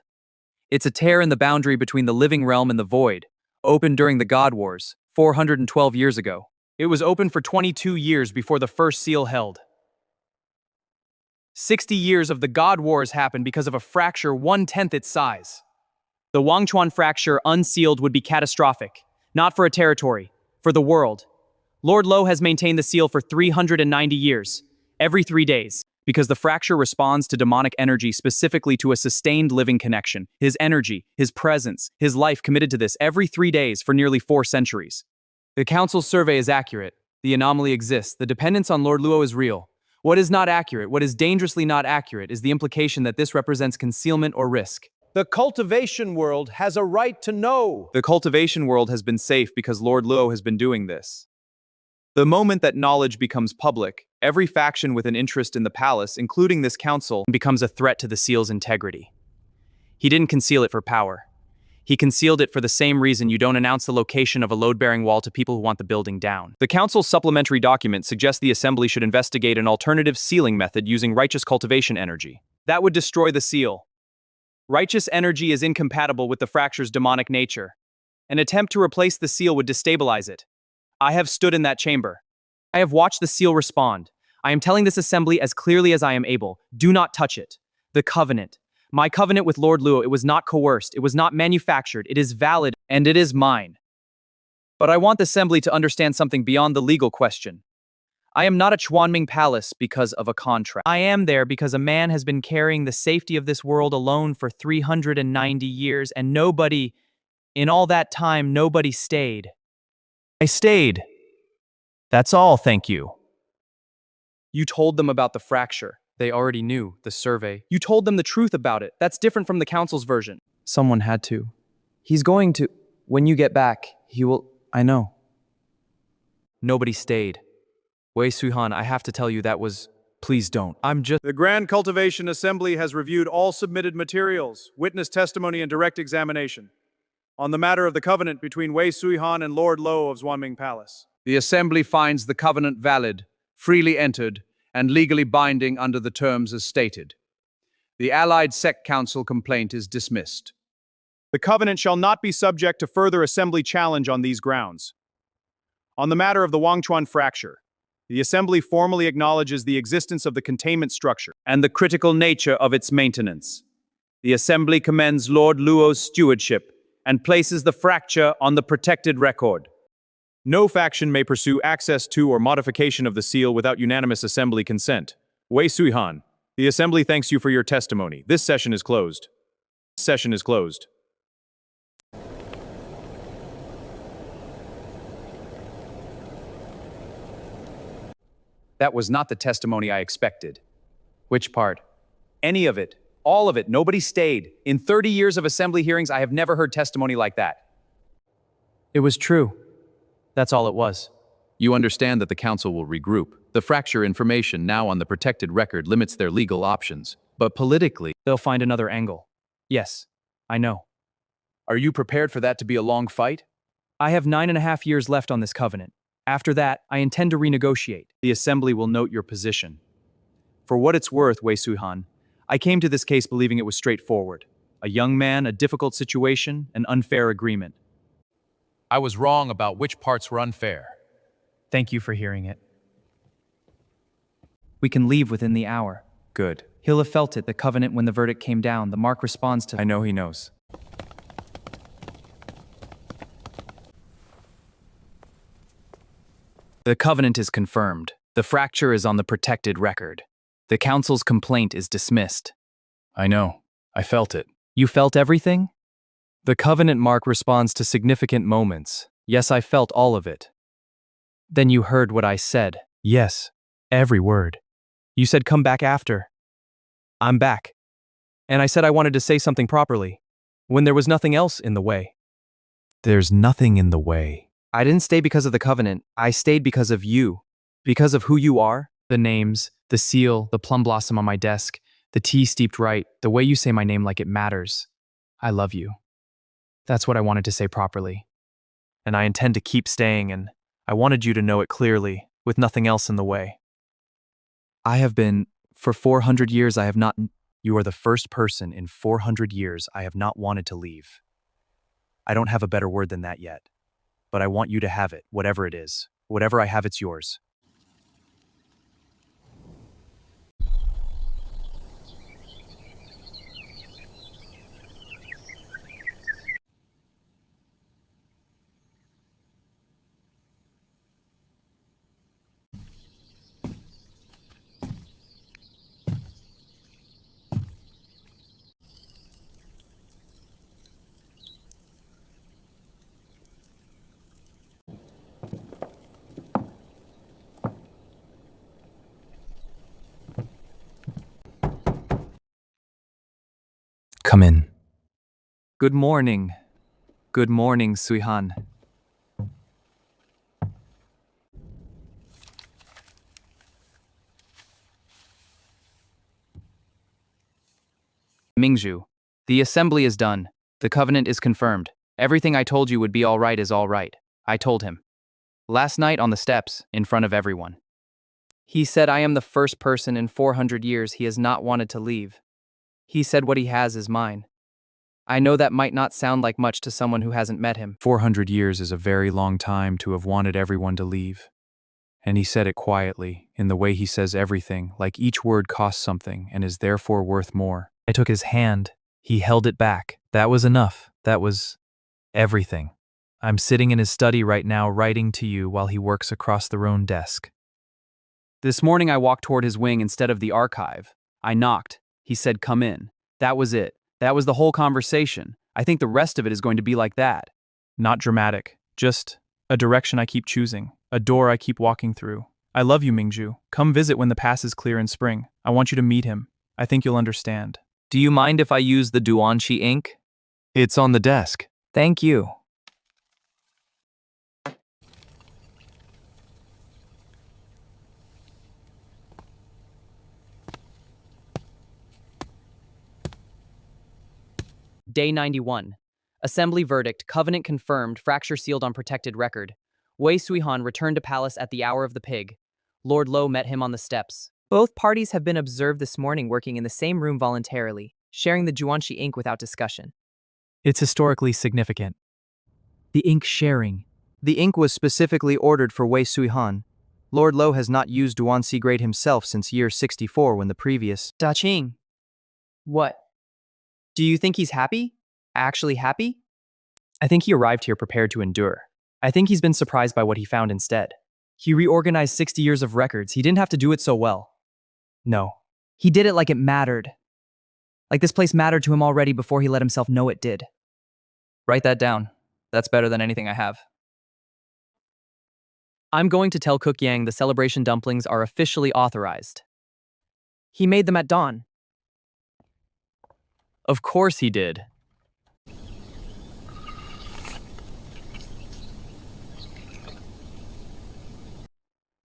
S7: It's a tear in the boundary between the living realm and the void, opened during the God Wars, 412 years ago. It was open for 22 years before the first seal held. 60 years of the God Wars happened because of a fracture 1/10 its size. The Wangchuan fracture unsealed would be catastrophic, not for a territory, for the world. Lord Luo has maintained the seal for 390 years, every 3 days, because the fracture responds to demonic energy, specifically to a sustained living connection. His energy, his presence, his life committed to this every 3 days for nearly 4 centuries. The Council's survey is accurate. The anomaly exists. The dependence on Lord Luo is real. What is not accurate, what is dangerously not accurate, is the implication that this represents concealment or risk.
S6: The cultivation world has a right to know.
S7: The cultivation world has been safe because Lord Luo has been doing this. The moment that knowledge becomes public, every faction with an interest in the palace, including this council, becomes a threat to the seal's integrity. He didn't conceal it for power. He concealed it for the same reason you don't announce the location of a load-bearing wall to people who want the building down. The Council's supplementary document suggests the Assembly should investigate an alternative sealing method using righteous cultivation energy. That would destroy the seal. Righteous energy is incompatible with the fracture's demonic nature. An attempt to replace the seal would destabilize it. I have stood in that chamber. I have watched the seal respond. I am telling this Assembly as clearly as I am able, do not touch it. The covenant. My covenant with Lord Luo, it was not coerced, it was not manufactured, it is valid, and it is mine. But I want the Assembly to understand something beyond the legal question.
S11: I am not at Xuanming Palace because of a contract. I am there because a man has been carrying the safety of this world alone for 390 years, and nobody, in all that time, nobody stayed. I stayed. That's all, thank you. You told them about the fracture. They already knew, the survey. You told them the truth about it. That's different from the council's version. Someone had to. He's going to. When you get back, he will. I know. Nobody stayed. Wei Suihan, I have to tell you that was. Please don't.
S6: The Grand Cultivation Assembly has reviewed all submitted materials, witness testimony, and direct examination on the matter of the covenant between Wei Suihan and Lord Luo of Xuanming Palace. The Assembly finds the covenant valid, freely entered, and legally binding under the terms as stated. The Allied Sect Council complaint is dismissed. The covenant shall not be subject to further Assembly challenge on these grounds. On the matter of the Wangchuan fracture, the Assembly formally acknowledges the existence of the containment structure and the critical nature of its maintenance. The Assembly commends Lord Luo's stewardship and places the fracture on the protected record.
S8: No faction may pursue access to or modification of the seal without unanimous Assembly consent. Wei Suihan, the Assembly thanks you for your testimony. This session is closed. Session is closed.
S4: That was not the testimony I expected.
S11: Which part?
S4: Any of it. All of it. Nobody stayed. In 30 years of Assembly hearings, I have never heard testimony like that.
S11: It was true. That's all it was.
S12: You understand that the Council will regroup. The fracture information now on the protected record limits their legal options. But politically,
S11: They'll find another angle. Yes, I know.
S4: Are you prepared for that to be a long fight?
S11: I have 9.5 years left on this covenant. After that, I intend to renegotiate. The Assembly will note your position. For what it's worth, Wei Suihan, I came to this case believing it was straightforward. A young man, a difficult situation, an unfair agreement.
S12: I was wrong about which parts were unfair.
S11: Thank you for hearing it. We can leave within the hour.
S7: Good.
S11: He'll have felt it, the covenant, when the verdict came down. The mark responds to...
S7: I know he knows.
S11: The covenant is confirmed. The fracture is on the protected record. The council's complaint is dismissed.
S12: I know. I felt it.
S11: You felt everything? The covenant mark responds to significant moments. Yes, I felt all of it. Then you heard what I said. Yes, every word. You said come back after. I'm back. And I said I wanted to say something properly, when there was nothing else in the way.
S12: There's nothing in the way.
S11: I didn't stay because of the covenant. I stayed because of you. Because of who you are. The names, the seal, the plum blossom on my desk, the tea steeped right, the way you say my name like it matters. I love you. That's what I wanted to say properly. And I intend to keep staying, and I wanted you to know it clearly, with nothing else in the way. I have been, for 400 years I have not... You are the first person in 400 years I have not wanted to leave. I don't have a better word than that yet. But I want you to have it, whatever it is. Whatever I have, it's yours.
S2: Come in.
S11: Good morning. Good morning, Suihan. Mingzhu, the assembly is done. The covenant is confirmed. Everything I told you would be all right is all right. I told him. Last night on the steps, in front of everyone. He said I am the first person in 400 years he has not wanted to leave. He said what he has is mine. I know that might not sound like much to someone who hasn't met him.
S12: 400 years is a very long time to have wanted everyone to leave. And he said it quietly, in the way he says everything, like each word costs something and is therefore worth more.
S11: I took his hand. He held it back. That was enough. That was everything. I'm sitting in his study right now writing to you while he works across the own desk.
S7: This morning I walked toward his wing instead of the archive. I knocked. He said, "Come in." That was it. That was the whole conversation. I think the rest of it is going to be like that.
S12: Not dramatic, just a direction I keep choosing, a door I keep walking through. I love you, Mingju. Come visit when the pass is clear in spring. I want you to meet him. I think you'll understand.
S7: Do you mind if I use the Duanqi ink?
S12: It's on the desk.
S7: Thank you.
S9: Day 91. Assembly verdict, covenant confirmed, fracture sealed on protected record. Wei Suihan returned to palace at the hour of the pig. Lord Luo met him on the steps.
S13: Both parties have been observed this morning working in the same room voluntarily, sharing the Juanshi ink without discussion.
S11: It's historically significant. The ink sharing.
S14: The ink was specifically ordered for Wei Suihan. Lord Luo has not used Duanxi grade himself since year 64 when the previous...
S13: Da Qing. What? Do you think he's happy? Actually happy?
S9: I think he arrived here prepared to endure. I think he's been surprised by what he found instead. He reorganized 60 years of records. He didn't have to do it so well. No. He did it like it mattered. Like this place mattered to him already before he let himself know it did. Write that down. That's better than anything I have. I'm going to tell Cook Yang the celebration dumplings are officially authorized.
S13: He made them at dawn.
S9: Of course he did.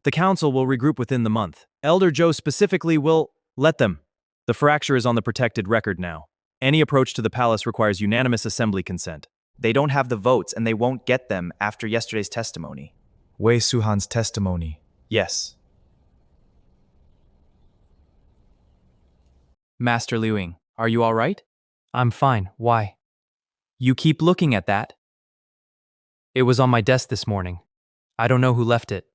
S6: The council will regroup within the month. Elder Zhou specifically will let them. The fracture is on the protected record now. Any approach to the palace requires unanimous assembly consent.
S14: They don't have the votes and they won't get them after yesterday's testimony.
S12: Wei Suihan's testimony.
S14: Yes.
S7: Master Liuing, are you all right?
S11: I'm fine. Why?
S7: You keep looking at that.
S11: It was on my desk this morning. I don't know who left it.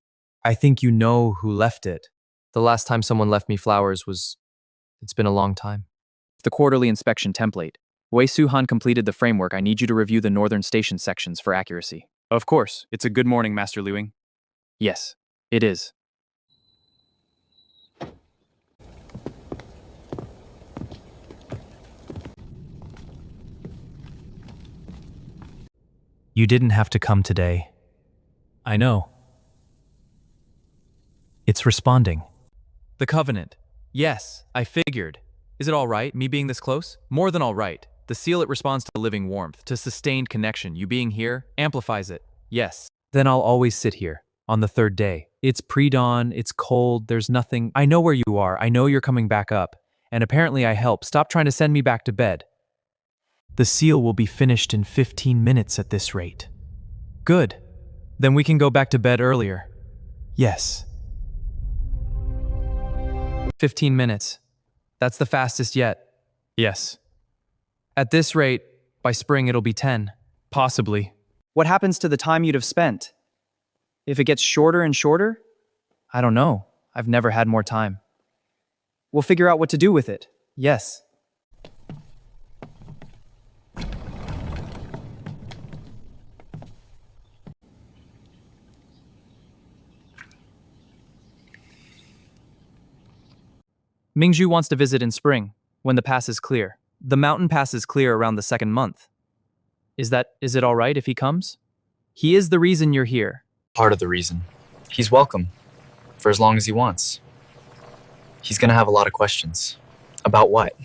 S14: I think you know who left it.
S11: The last time someone left me flowers was... It's been a long time.
S7: The quarterly inspection template. Wei Suihan completed the framework. I need you to review the northern station sections for accuracy.
S8: Of course. It's a good morning, Master Liuing.
S7: Yes, it is.
S11: You didn't have to come today. I know. It's responding.
S7: The covenant. Yes, I figured. Is it all right, me being this close? More than all right. The seal, it responds to living warmth, to sustained connection. You being here amplifies it. Yes.
S11: Then I'll always sit here, on the third day. It's pre-dawn, it's cold, there's nothing. I know where you are, I know you're coming back up. And apparently I help. Stop trying to send me back to bed. The seal will be finished in 15 minutes at this rate.
S7: Good. Then we can go back to bed earlier.
S11: Yes.
S7: 15 minutes. That's the fastest yet.
S11: Yes.
S7: At this rate, by spring it'll be 10.
S11: Possibly.
S14: What happens to the time you'd have spent? If it gets shorter and shorter? I don't know. I've never had more time. We'll figure out what to do with it. Yes.
S9: Mingju wants to visit in spring, when the pass is clear. The mountain pass is clear around the second month. Is it all right if he comes? He is the reason you're here.
S15: Part of the reason. He's welcome. For as long as he wants. He's gonna have a lot of questions. About what?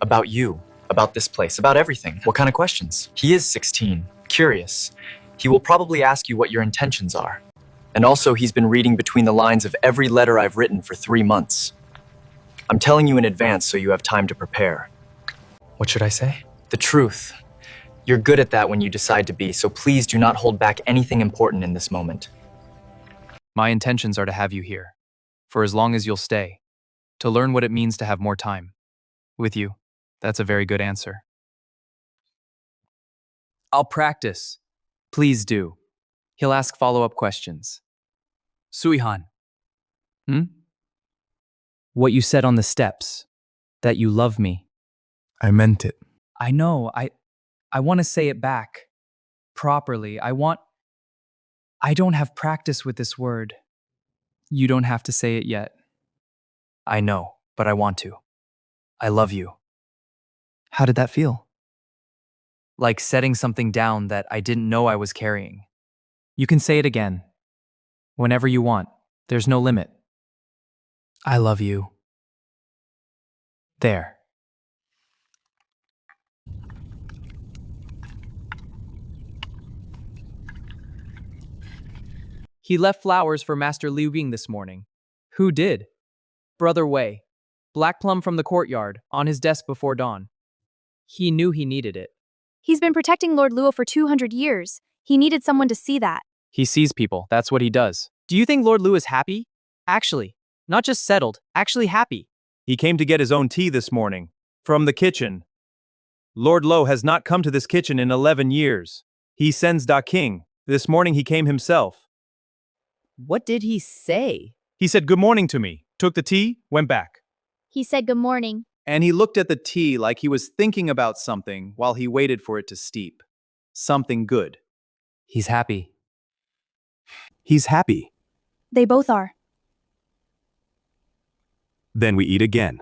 S15: About you. About this place. About everything. What kind of questions? He is 16. Curious. He will probably ask you what your intentions are. And also, he's been reading between the lines of every letter I've written for 3 months. I'm telling you in advance so you have time to prepare. What should I say? The truth. You're good at that when you decide to be, so please do not hold back anything important in this moment.
S7: My intentions are to have you here, for as long as you'll stay, to learn what it means to have more time. With you, that's a very good answer. I'll practice. Please do. He'll ask follow-up questions.
S9: Suihan.
S7: What you said on the steps, that you love me.
S12: I meant it.
S9: I know, I want to say it back. Properly. I don't have practice with this word.
S11: You don't have to say it yet.
S14: I know, but I want to. I love you. How did that feel? Like setting something down that I didn't know I was carrying.
S11: You can say it again. Whenever you want. There's no limit. I love you. There.
S9: He left flowers for Master Liu Ying this morning. Who did? Brother Wei. Black plum from the courtyard, on his desk before dawn. He knew he needed it.
S5: He's been protecting Lord Luo for 200 years. He needed someone to see that.
S7: He sees people, that's what he does.
S9: Do you think Lord Luo is happy? Actually, not just settled, actually happy.
S8: He came to get his own tea this morning. From the kitchen. Lord Lo has not come to this kitchen in 11 years. He sends Da King. This morning he came himself.
S13: What did he say?
S8: He said good morning to me, took the tea, went back.
S5: He said good morning.
S4: And he looked at the tea like he was thinking about something while he waited for it to steep. Something good.
S14: He's happy.
S4: He's happy.
S5: They both are.
S8: Then we eat again.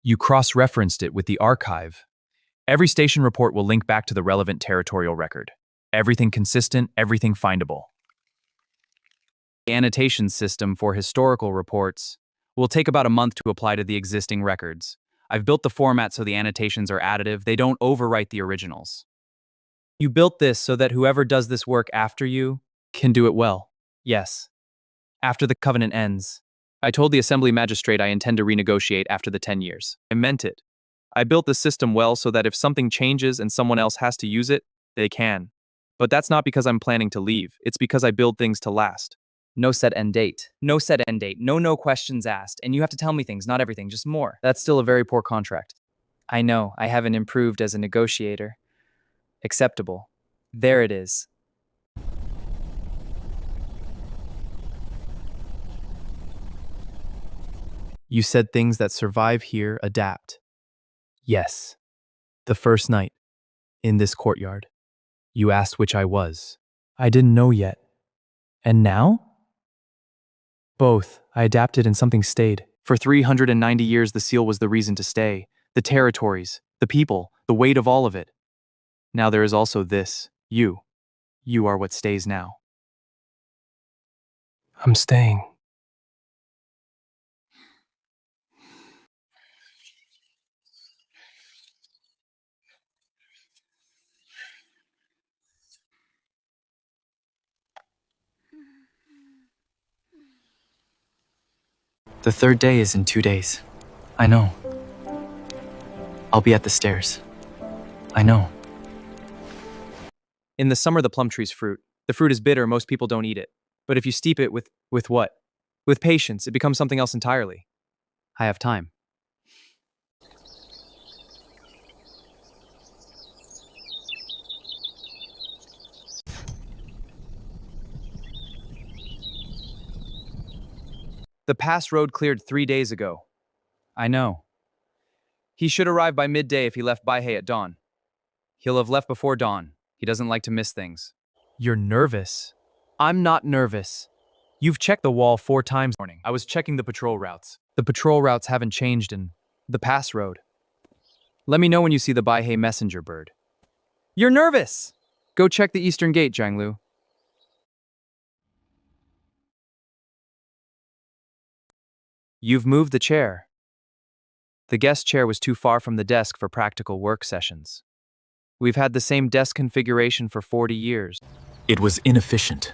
S2: You cross-referenced it with the archive. Every station report will link back to the relevant territorial record. Everything consistent, everything findable. The annotation system for historical reports will take about a month to apply to the existing records. I've built the format so the annotations are additive, they don't overwrite the originals. You built this so that whoever does this work after you can do it well. Yes. After the covenant ends. I told the assembly magistrate I intend to renegotiate after the 10 years. I meant it. I built the system well so that if something changes and someone else has to use it, they can. But that's not because I'm planning to leave. It's because I build things to last.
S13: No set end date.
S9: No set end date, no questions asked, and you have to tell me things, not everything, just more.
S14: That's still a very poor contract.
S13: I know, I haven't improved as a negotiator. Acceptable. There it is.
S11: You said things that survive here adapt. Yes. The first night, in this courtyard, you asked which I was. I didn't know yet. And now? Both. I adapted and something stayed.
S2: For 390 years, the seal was the reason to stay. The territories, the people, the weight of all of it. Now there is also this, you. You are what stays now.
S11: I'm staying.
S15: The third day is in 2 days. I know. I'll be at the stairs. I know.
S9: In the summer, the plum tree's fruit. The fruit is bitter, most people don't eat it. But if you steep it with what? With patience, it becomes something else entirely.
S14: I have time.
S9: The pass road cleared 3 days ago.
S14: I know.
S9: He should arrive by midday if he left Baihe at dawn. He'll have left before dawn. He doesn't like to miss things.
S11: You're nervous. I'm not nervous. You've checked the wall 4 times this morning.
S2: I was checking the patrol routes.
S11: The patrol routes haven't changed in the pass road.
S9: Let me know when you see the Baihe messenger bird. You're nervous! Go check the eastern gate, Jianglu. You've moved the chair. The guest chair was too far from the desk for practical work sessions. We've had the same desk configuration for 40 years.
S15: It was inefficient.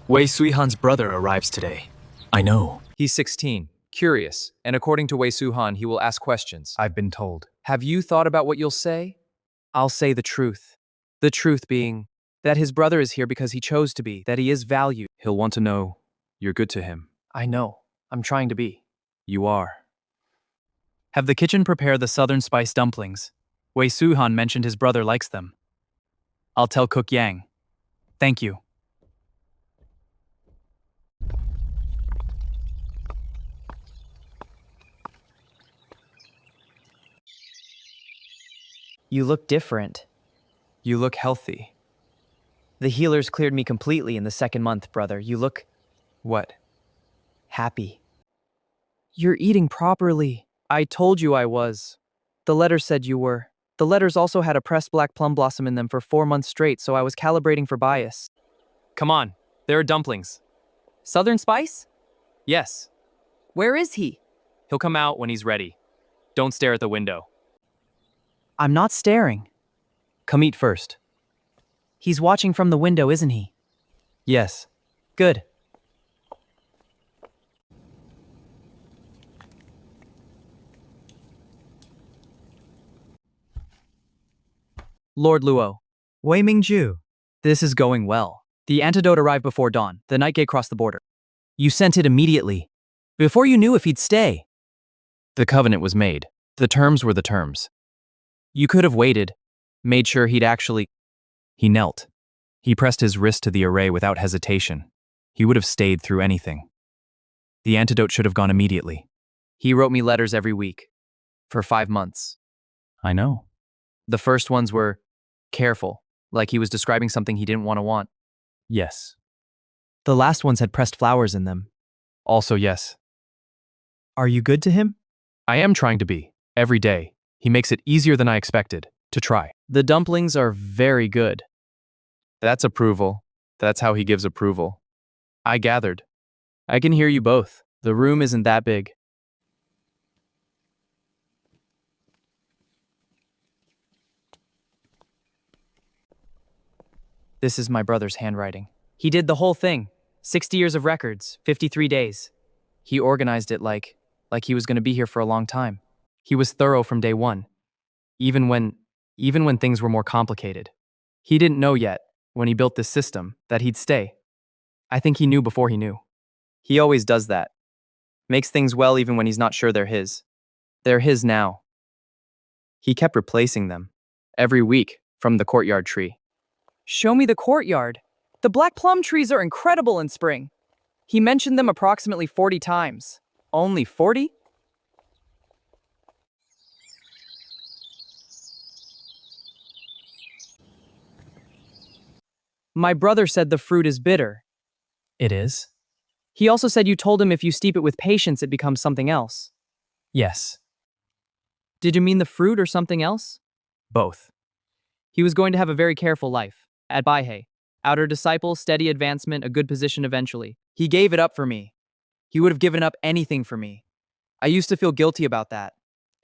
S15: Wei Suihan's brother arrives today. I know.
S9: He's 16, curious, and according to Wei Suihan, he will ask questions.
S11: I've been told.
S9: Have you thought about what you'll say? I'll say the truth. The truth being that his brother is here because he chose to be, that he is valued.
S2: He'll want to know you're good to him.
S11: I know. I'm trying to be.
S2: You are.
S11: Have the kitchen prepare the southern spice dumplings. Wei Suihan mentioned his brother likes them. I'll tell Cook Yang. Thank you.
S13: You look different.
S11: You look healthy.
S13: The healers cleared me completely in the second month, brother. You look
S11: What?
S13: happy.
S11: You're eating properly. I told you I was. The letter said you were. The letters also had a pressed black plum blossom in them for 4 months straight, so I was calibrating for bias.
S9: Come on, there are dumplings.
S13: Southern Spice?
S9: Yes,
S13: Where is he?
S9: he'll come out when he's ready. Don't stare at the window.
S13: I'm not staring.
S11: Come eat first.
S13: He's watching from the window, isn't he?
S11: Yes.
S13: Good.
S11: Lord Luo.
S14: Wei Mingju.
S11: This is going well. The antidote arrived before dawn. The night gate crossed the border. You sent it immediately. Before you knew if he'd stay. The covenant was made. The terms were the terms. You could have waited. Made sure he'd actually... He knelt. He pressed his wrist to the array without hesitation. He would have stayed through anything. The antidote should have gone immediately. He wrote me letters every week. For 5 months. I know. The first ones were careful, like he was describing something he didn't want. Yes. The last ones had pressed flowers in them. Also, yes.
S14: Are you good to him?
S11: I am trying to be. Every day. He makes it easier than I expected. To try. The dumplings are very good. That's approval. That's how he gives approval. I gathered. I can hear you both. The room isn't that big. This is my brother's handwriting. He did the whole thing. 60 years of records, 53 days. He organized it like he was going to be here for a long time. He was thorough from day one. Even when things were more complicated. He didn't know yet, when he built this system, that he'd stay. I think he knew before he knew. He always does that. Makes things well even when he's not sure they're his. They're his now. He kept replacing them. Every week, from the courtyard tree.
S10: Show me the courtyard. The black plum trees are incredible in spring. He mentioned them approximately 40 times. Only 40? My brother said the fruit is bitter.
S11: It is?
S10: He also said you told him if you steep it with patience, it becomes something else.
S11: Yes.
S10: Did you mean the fruit or something else?
S11: Both.
S10: He was going to have a very careful life. At Baihe. Outer disciple, steady advancement, a good position eventually. He gave it up for me. He would have given up anything for me. I used to feel guilty about that.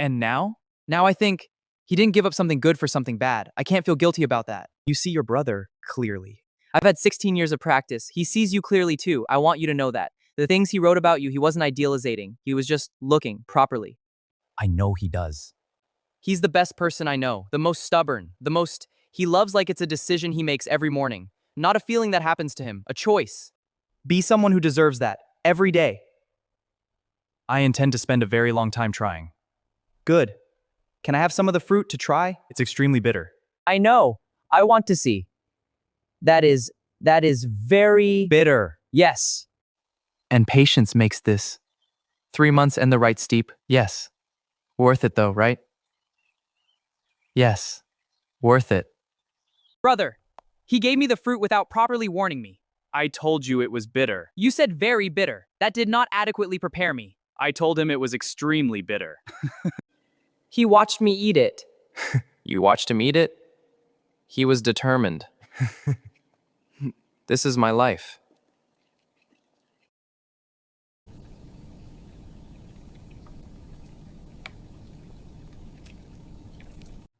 S10: And now? Now I think he didn't give up something good for something bad. I can't feel guilty about that.
S14: You see your brother clearly.
S10: I've had 16 years of practice. He sees you clearly too. I want you to know that. The things he wrote about you, he wasn't idealizating. He was just looking properly.
S14: I know he does.
S10: He's the best person I know. The most stubborn. He loves like it's a decision he makes every morning. Not a feeling that happens to him. A choice.
S14: Be someone who deserves that. Every day.
S11: I intend to spend a very long time trying.
S14: Good. Can I have some of the fruit to try?
S11: It's extremely bitter.
S10: I know. I want to see. That is very
S14: bitter.
S10: Yes.
S11: And patience makes this. 3 months and the right steep, yes. Worth it though, right? Yes. Worth it.
S10: Brother, he gave me the fruit without properly warning me.
S8: I told you it was bitter.
S10: You said very bitter. That did not adequately prepare me.
S8: I told him it was extremely bitter.
S10: He watched me eat it.
S11: You watched him eat it? He was determined. This is my life.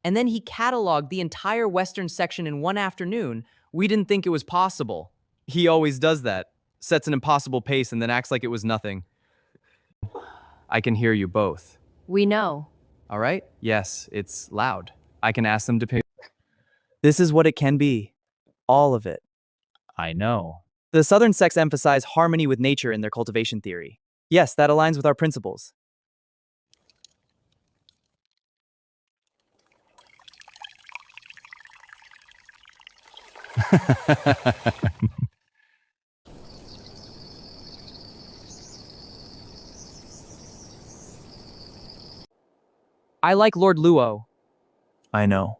S10: And then he cataloged the entire western section in one afternoon. We didn't think it was possible.
S11: He always does that. Sets an impossible pace and then acts like it was nothing. I can hear you both.
S3: We know.
S11: All right? Yes, it's loud. I can ask them to pay.
S14: This is what it can be. All of it.
S6: I know.
S14: The Southern sects emphasize harmony with nature in their cultivation theory. Yes, that aligns with our principles.
S10: I like Lord Luo.
S14: I know.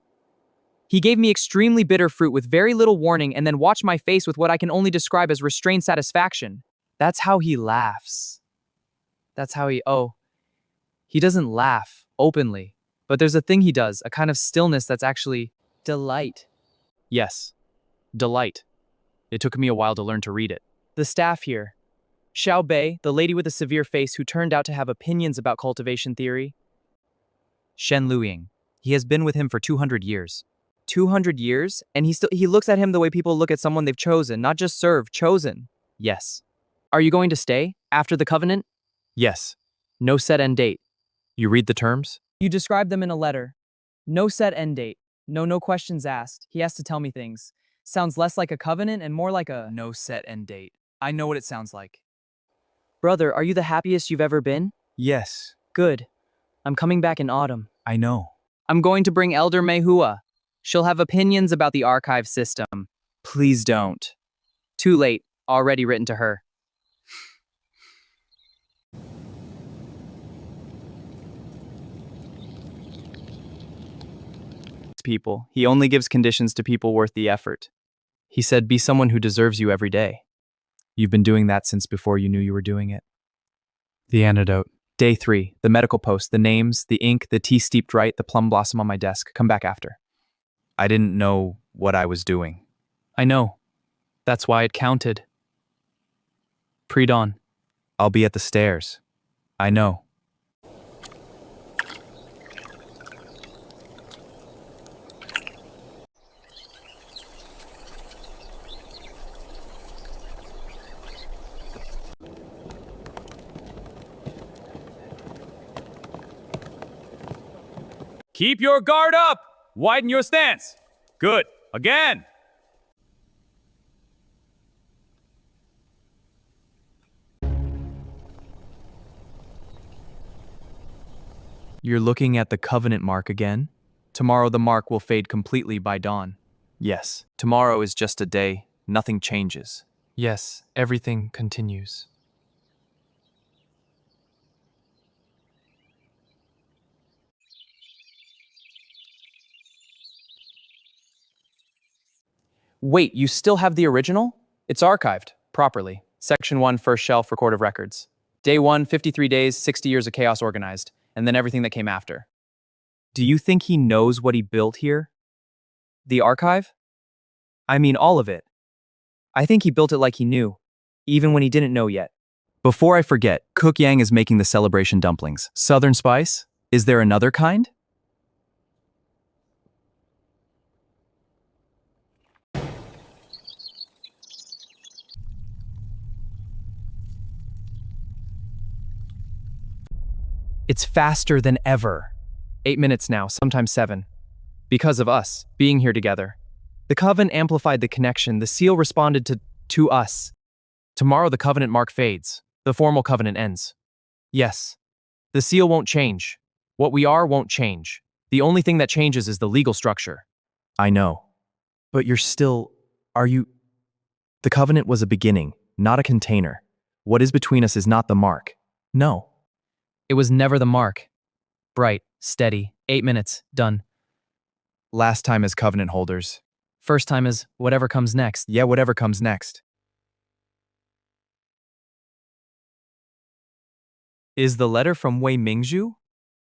S10: He gave me extremely bitter fruit with very little warning and then watched my face with what I can only describe as restrained satisfaction. That's how he laughs. That's how he doesn't laugh openly, but there's a thing he does, a kind of stillness that's actually delight.
S12: Yes. Delight. It took me a while to learn to read it.
S10: The staff here. Xiao Bei, the lady with the severe face who turned out to have opinions about cultivation theory.
S7: Shen Luying. He has been with him for 200 years.
S10: 200 years? And he looks at him the way people look at someone they've chosen, not just served, chosen.
S7: Yes.
S10: Are you going to stay after the covenant?
S12: Yes.
S10: No set end date.
S12: You read the terms?
S10: You describe them in a letter. No set end date. No questions asked. He has to tell me things. Sounds less like a covenant and more like a...
S7: No set end date. I know what it sounds like.
S10: Brother, are you the happiest you've ever been?
S12: Yes.
S10: Good. I'm coming back in autumn.
S12: I know.
S10: I'm going to bring Elder Mei Hua. She'll have opinions about the archive system.
S7: Please don't.
S10: Too late. Already written to her.
S11: People. He only gives conditions to people worth the effort. He said, be someone who deserves you every day. You've been doing that since before you knew you were doing it. The antidote. Day 3. The medical post. The names, the ink, the tea steeped right, the plum blossom on my desk. Come back after.
S7: I didn't know what I was doing.
S11: I know. That's why it counted. Pre-dawn.
S7: I'll be at the stairs. I know.
S8: Keep your guard up! Widen your stance! Good. Again!
S11: You're looking at the covenant mark again? Tomorrow the mark will fade completely by dawn.
S7: Yes. Tomorrow is just a day. Nothing changes.
S11: Yes, everything continues.
S10: Wait, you still have the original?
S11: It's archived, properly. Section 1, first shelf, record of records. Day 1, 53 days, 60 years of chaos organized, and then everything that came after.
S7: Do you think he knows what he built here?
S10: The archive?
S7: I mean all of it.
S10: I think he built it like he knew, even when he didn't know yet.
S7: Before I forget, Cook Yang is making the celebration dumplings. Southern spice? Is there another kind?
S11: It's faster than ever. 8 minutes now, sometimes 7. Because of us, being here together. The covenant amplified the connection, the seal responded to us. Tomorrow the covenant mark fades. The formal covenant ends. Yes. The seal won't change. What we are won't change. The only thing that changes is the legal structure.
S7: I know. But you're still... Are you... The covenant was a beginning, not a container. What is between us is not the mark. No.
S11: It was never the mark. Bright, steady, 8 minutes, done.
S7: Last time as covenant holders.
S11: First time is whatever comes next.
S7: Yeah, whatever comes next.
S11: Is the letter from Wei Mingzhu?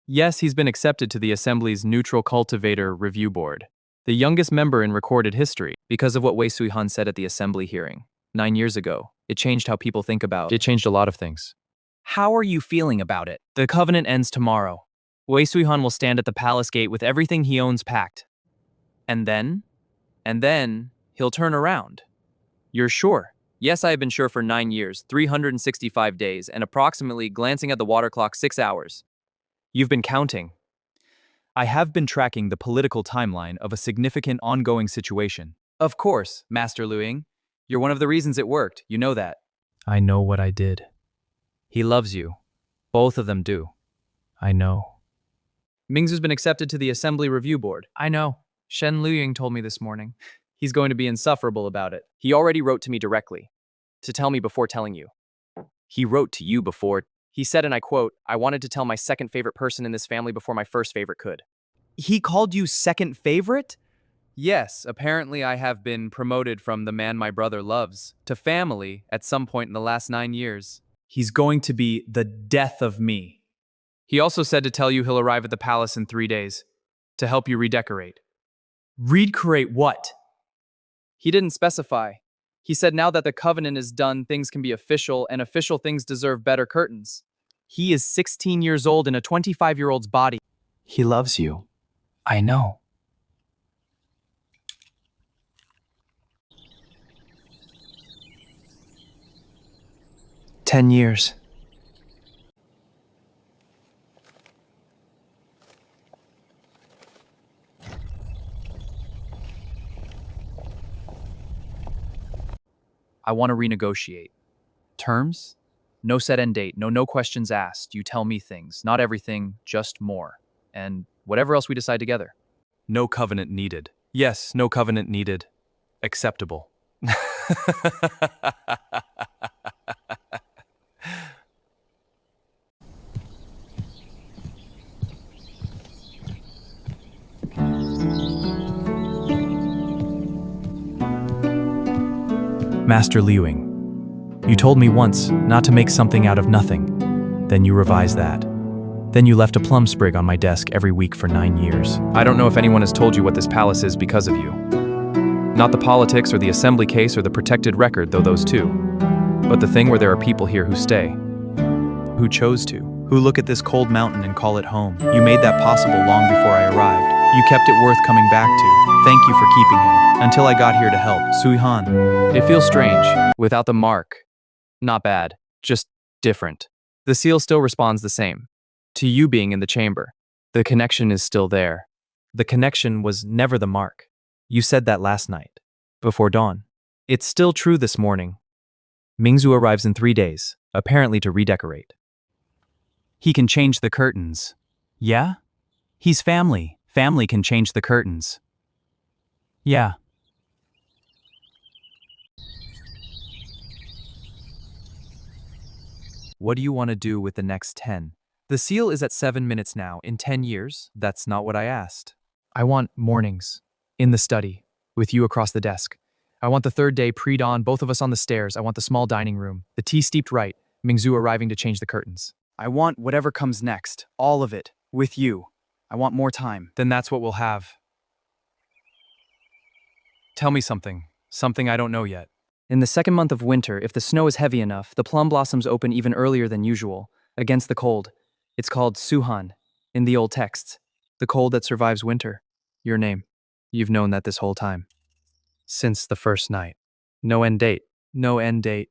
S11: Yes, he's been accepted to the Assembly's Neutral Cultivator Review Board, the youngest member in recorded history, because of what Wei Suihan said at the Assembly hearing. 9 years ago, it changed how people think about...
S12: It changed a lot of things.
S10: How are you feeling about it?
S11: The covenant ends tomorrow. Wei Suihan will stand at the palace gate with everything he owns packed.
S10: And then? And then, he'll turn around. You're sure? Yes, I have been sure for 9 years, 365 days, and approximately, glancing at the water clock, 6 hours.
S11: You've been counting. I have been tracking the political timeline of a significant ongoing situation.
S10: Of course, Master Luying. You're one of the reasons it worked, you know that.
S11: I know what I did.
S10: He loves you. Both of them do.
S11: I know.
S10: Mingzhu's been accepted to the Assembly Review Board.
S11: I know. Shen Luying told me this morning.
S10: He's going to be insufferable about it. He already wrote to me directly. To tell me before telling you. He wrote to you before. He said, and I quote, I wanted to tell my second favorite person in this family before my first favorite could.
S11: He called you second favorite?
S9: Yes, apparently I have been promoted from the man my brother loves to family at some point in the last 9 years.
S2: He's going to be the death of me.
S9: He also said to tell you he'll arrive at the palace in 3 days to help you redecorate.
S2: Redecorate what?
S10: He didn't specify. He said now that the covenant is done, things can be official, and official things deserve better curtains.
S11: He is 16 years old in a 25-year-old's body.
S2: He loves you. I know.
S11: $10 years.
S10: I want to renegotiate. Terms? No set end date, no questions asked. You tell me things. Not everything, just more. And whatever else we decide together.
S12: No covenant needed. Yes, no covenant needed. Acceptable.
S11: Master Liuing, you told me once not to make something out of nothing. Then you revised that. Then you left a plum sprig on my desk every week for 9 years.
S7: I don't know if anyone has told you what this palace is because of you. Not the politics or the assembly case or the protected record, though those too. But the thing where there are people here who stay.
S11: Who chose to. Who look at this cold mountain and call it home. You made that possible long before I arrived. You kept it worth coming back to. Thank you for keeping him. Until I got here to help. Suihan.
S10: It feels strange, without the mark. Not bad, just different. The seal still responds the same. To you being in the chamber. The connection is still there.
S11: The connection was never the mark. You said that last night. Before dawn. It's still true this morning. Mingzhu arrives in 3 days, apparently to redecorate. He can change the curtains. Yeah? He's family. Family can change the curtains. Yeah.
S10: What do you want to do with the next 10? The seal is at 7 minutes now. In 10 years, that's not what I asked.
S11: I want mornings. In the study. With you across the desk. I want the third day pre-dawn, both of us on the stairs. I want the small dining room. The tea steeped right. Mingzhu arriving to change the curtains.
S14: I want whatever comes next. All of it. With you. I want more time.
S11: Then that's what we'll have. Tell me something. Something I don't know yet.
S13: In the second month of winter, if the snow is heavy enough, the plum blossoms open even earlier than usual, against the cold. It's called Suhan, in the old texts. The cold that survives winter. Your name. You've known that this whole time.
S11: Since the first night. No end date. No end date.